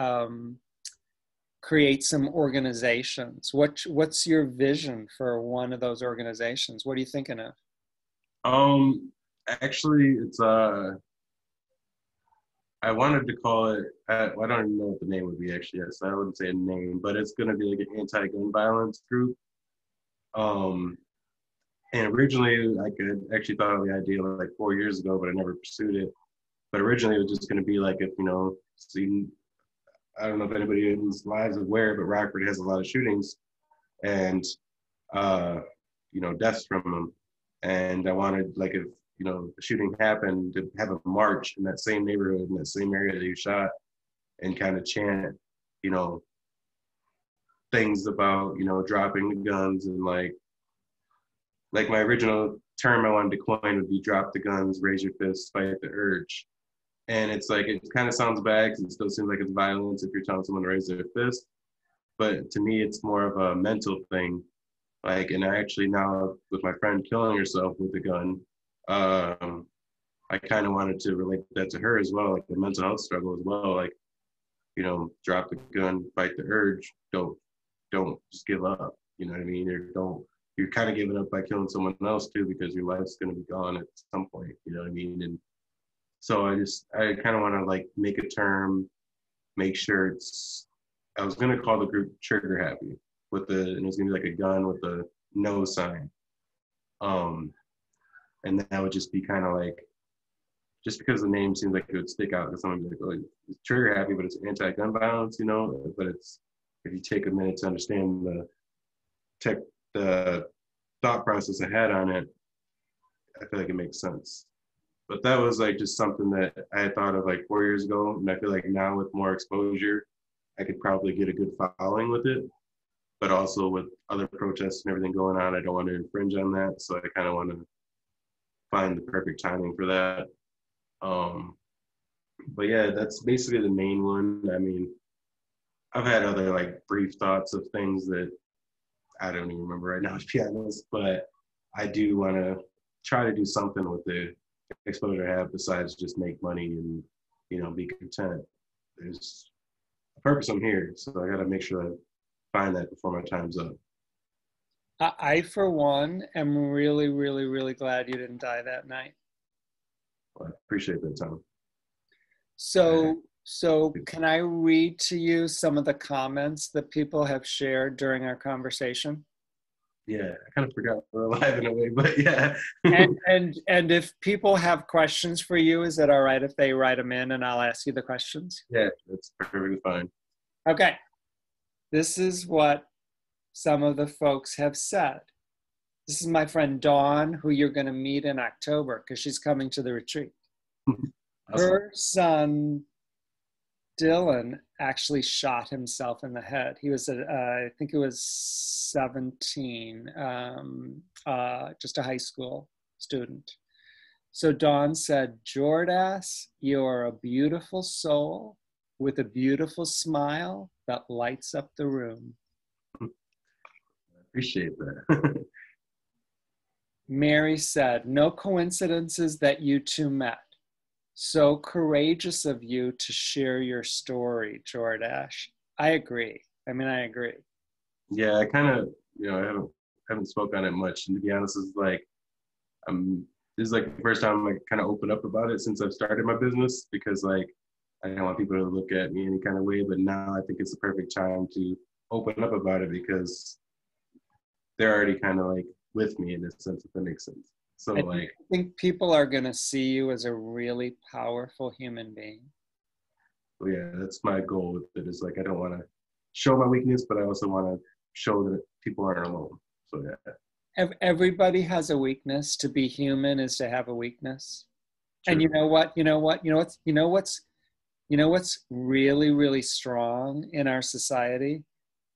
create some organizations. What's your vision for one of those organizations? What are you thinking of? um, actually, it's I wanted to call it. Well, I don't even know what the name would be actually yet, so I wouldn't say a name, but it's going to be like an anti-gun violence group. Um, and originally, I could actually thought of the idea like 4 years ago, but I never pursued it. But originally, it was just going to be like if see, I don't know if anybody in whose lives is aware, but Rockford has a lot of shootings and uh, deaths from them. And I wanted like if a shooting happened to have a march in that same neighborhood in that same area that you shot and kind of chant, you know, things about dropping the guns and like my original term I wanted to coin would be drop the guns, raise your fists, fight the urge. And it's like it kind of sounds bad because it still seems like it's violence if you're telling someone to raise their fist. But to me, it's more of a mental thing. Like, and I actually now with my friend killing herself with a gun, um, I kind of wanted to relate that to her as well, like the mental health struggle as well. Like, drop the gun, fight the urge. Don't just give up. You know what I mean? Or don't. You're kind of giving up by killing someone else too because your life's going to be gone at some point. You know what I mean? And so I kind of want to like make a term, make sure it's. I was going to call the group Trigger Happy and it's going to be like a gun with a no sign. Um, and that would just be kind of like just because the name seems like it would stick out because someone would be like, oh, it's Trigger Happy, but it's anti-gun violence, But it's if you take a minute to understand the thought process I had on it, I feel like it makes sense. But that was like just something that I had thought of like 4 years ago, and I feel like now with more exposure, I could probably get a good following with it. But also with other protests and everything going on, I don't want to infringe on that. So I kind of want to find the perfect timing for that. Um, but yeah, that's basically the main one. I mean, I've had other like brief thoughts of things that I don't even remember right now, to be honest. But I do want to try to do something with the exposure I have besides just make money and be content. There's a purpose I'm here, so I got to make sure I find that before my time's up. For one, am really, really, really glad you didn't die that night. Well, I appreciate that, Tom. So can I read to you some of the comments that people have shared during our conversation? Yeah, I kind of forgot we're alive in a way, but yeah. And if people have questions for you, is it all right if they write them in and I'll ask you the questions? Yeah, that's perfectly fine. Okay. This is what some of the folks have said. This is my friend Dawn, who you're going to meet in October because she's coming to the retreat. Awesome. Her son, Dylan, actually shot himself in the head. He was, I think it was 17, just a high school student. So Dawn said, Jordache, you're a beautiful soul with a beautiful smile that lights up the room. I appreciate that. Mary said, no coincidences that you two met. So courageous of you to share your story, Jordache. I agree. I agree. Yeah, I kind of, I haven't spoke on it much. And to be honest, it's like, this is like the first time I kind of open up about it since I've started my business because like, I don't want people to look at me any kind of way, but now I think it's the perfect time to open up about it because they're already kind of like with me in a sense, if that makes sense. So I think people are going to see you as a really powerful human being. well, yeah, that's my goal with it. Is like I don't want to show my weakness, but I also want to show that people aren't alone. So yeah. Everybody has a weakness. To be human is to have a weakness. True. And you know what's really, really strong in our society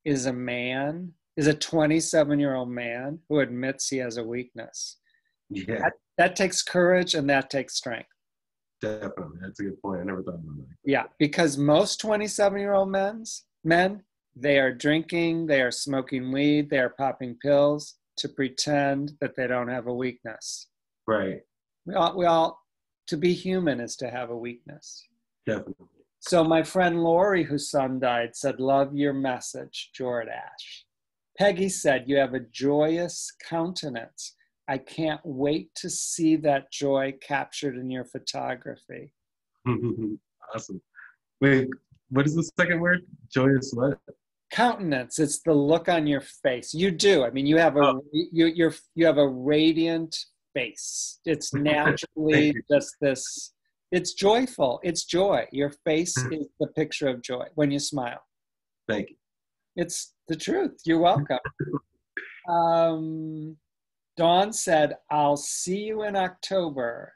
is a 27-year-old man who admits he has a weakness. Yeah. That takes courage and that takes strength. Definitely. That's a good point. I never thought about that. Yeah, because most 27-year-old men, they are drinking, they are smoking weed, they are popping pills to pretend that they don't have a weakness. Right. We all, to be human is to have a weakness. Definitely. So my friend Lori, whose son died, said, love your message, Jordache. Peggy said, you have a joyous countenance. I can't wait to see that joy captured in your photography. Awesome. Wait, what is the second word? Joyous what? Countenance. It's the look on your face. You do. You have you have a radiant face. It's naturally just this. It's joyful. It's joy. Your face is the picture of joy when you smile. Thank you. It's the truth. You're welcome. Dawn said, I'll see you in October.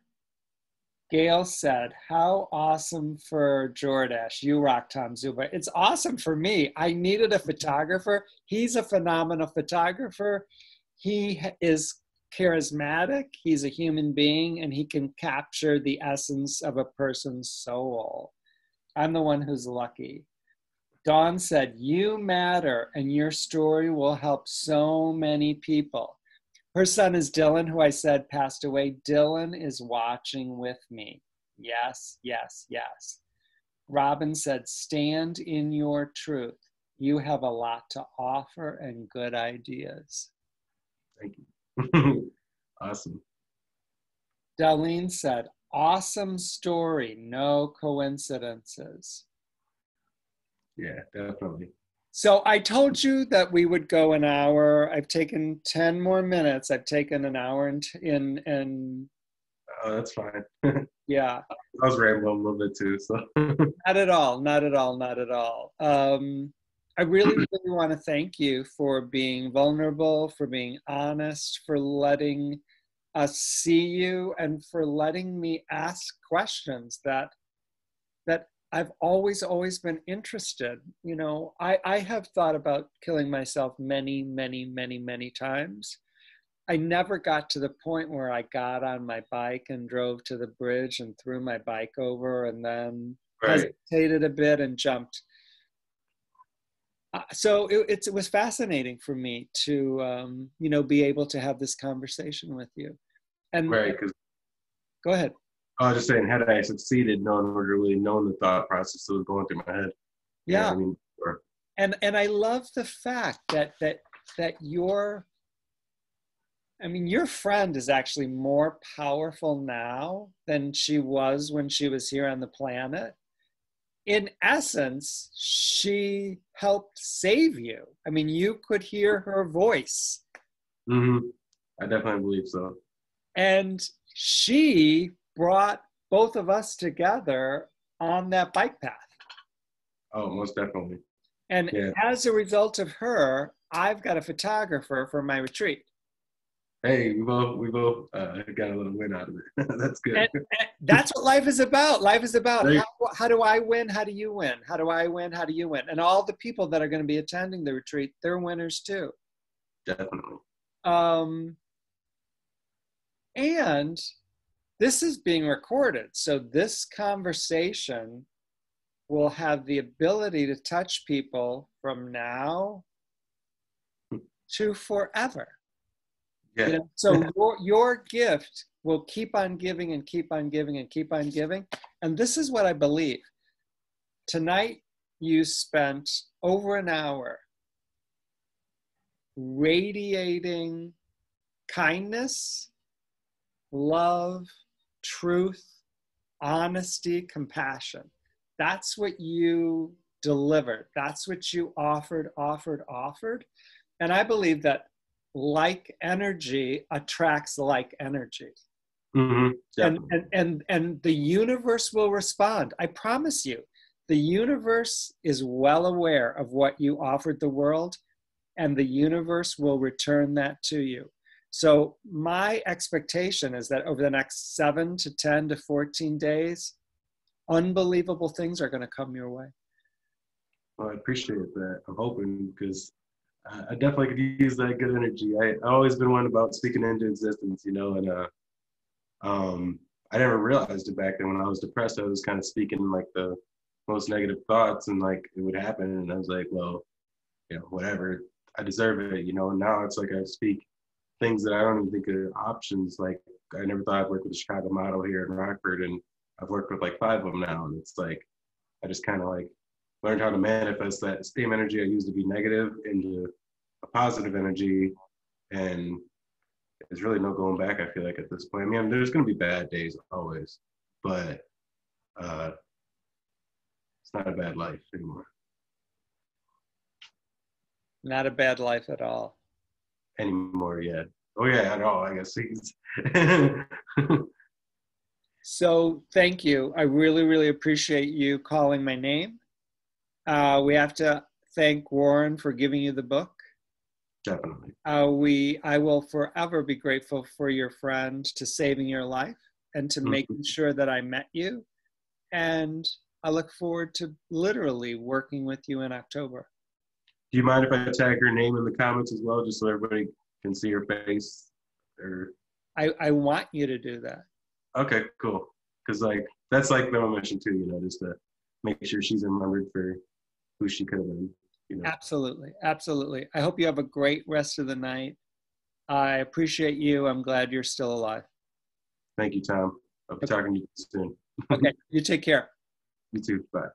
Gail said, how awesome for Jordache. You rock, Tom Zuba. It's awesome for me. I needed a photographer. He's a phenomenal photographer. He is charismatic. He's a human being, and he can capture the essence of a person's soul. I'm the one who's lucky. Dawn said, you matter, and your story will help so many people. Her son is Dylan, who I said passed away. Dylan is watching with me. Yes, yes, yes. Robin said, stand in your truth. You have a lot to offer and good ideas. Thank you. Awesome. Darlene said, awesome story. No coincidences. Yeah, definitely. So I told you that we would go an hour. I've taken 10 more minutes. I've taken an hour and Oh, that's fine. yeah. I was rambling a little bit too, so. Not at all, not at all, not at all. I really, really want to thank you for being vulnerable, for being honest, for letting us see you, and for letting me ask questions that I've always been interested. I have thought about killing myself many, many, many, many times. I never got to the point where I got on my bike and drove to the bridge and threw my bike over and then hesitated a bit and jumped. So it was fascinating for me to, be able to have this conversation with you. And right, go ahead. I was just saying, had I succeeded, no one would have really known the thought process that was going through my head. Yeah. Sure. And I love the fact that your friend is actually more powerful now than she was when she was here on the planet. In essence, she helped save you. You could hear her voice Hmm. I definitely believe so. And she brought both of us together on that bike path. Oh, most definitely. And Yeah. as a result of her, I've got a photographer for my retreat. Hey, we both got a little win out of it. That's good. And that's what life is about. Life is about Right. how do I win? How do you win? How do I win? How do you win? And all the people that are going to be attending the retreat, they're winners too. Definitely. Um, and this is being recorded. So this conversation will have the ability to touch people from now to forever. Yeah. You know, so your gift will keep on giving and keep on giving and keep on giving. And this is what I believe. Tonight, you spent over an hour radiating kindness, love, truth, honesty, compassion. That's what you delivered. That's what you offered. And I believe that like energy attracts like energy. Hmm. And, Definitely. and the universe will respond. I promise you, the universe is well aware of what you offered the world, and the universe will return that to you. So my expectation is that over the next 7 to 10 to 14 days, unbelievable things are going to come your way. Well, I appreciate that. I'm hoping because I definitely could use that good energy. I always been one about speaking into existence, you know, and I never realized it back then when I was depressed. I was kind of speaking like the most negative thoughts, and like it would happen, and I was like, well, you know, whatever, I deserve it, you know. And now it's like I speak things that I don't even think are options. Like I never thought I'd work with a Chicago model here in Rockford, and I've worked with like 5 of them now, and it's like I just kind of like learned how to manifest that same energy I used to be negative into a positive energy, and there's really no going back. I feel like at this point, I mean, there's going to be bad days always, but uh, it's not a bad life anymore. Not a bad life at all. Anymore, yeah. Oh yeah, at all. I guess. So thank you. I really, really appreciate you calling my name. We have to thank Warren for giving you the book. Definitely. I will forever be grateful for your friend to saving your life and to Mm-hmm. making sure that I met you. And I look forward to literally working with you in October. Do you mind if I tag her name in the comments as well, just so everybody can see her face? Or I want you to do that. okay, cool. Because like that's like my mission too, you know, just to make sure she's remembered for who she could have been, you know. Absolutely. Absolutely. I hope you have a great rest of the night. I appreciate you. I'm glad you're still alive. Thank you, Tom. I'll be talking to you soon. Okay. You take care. You too. Bye.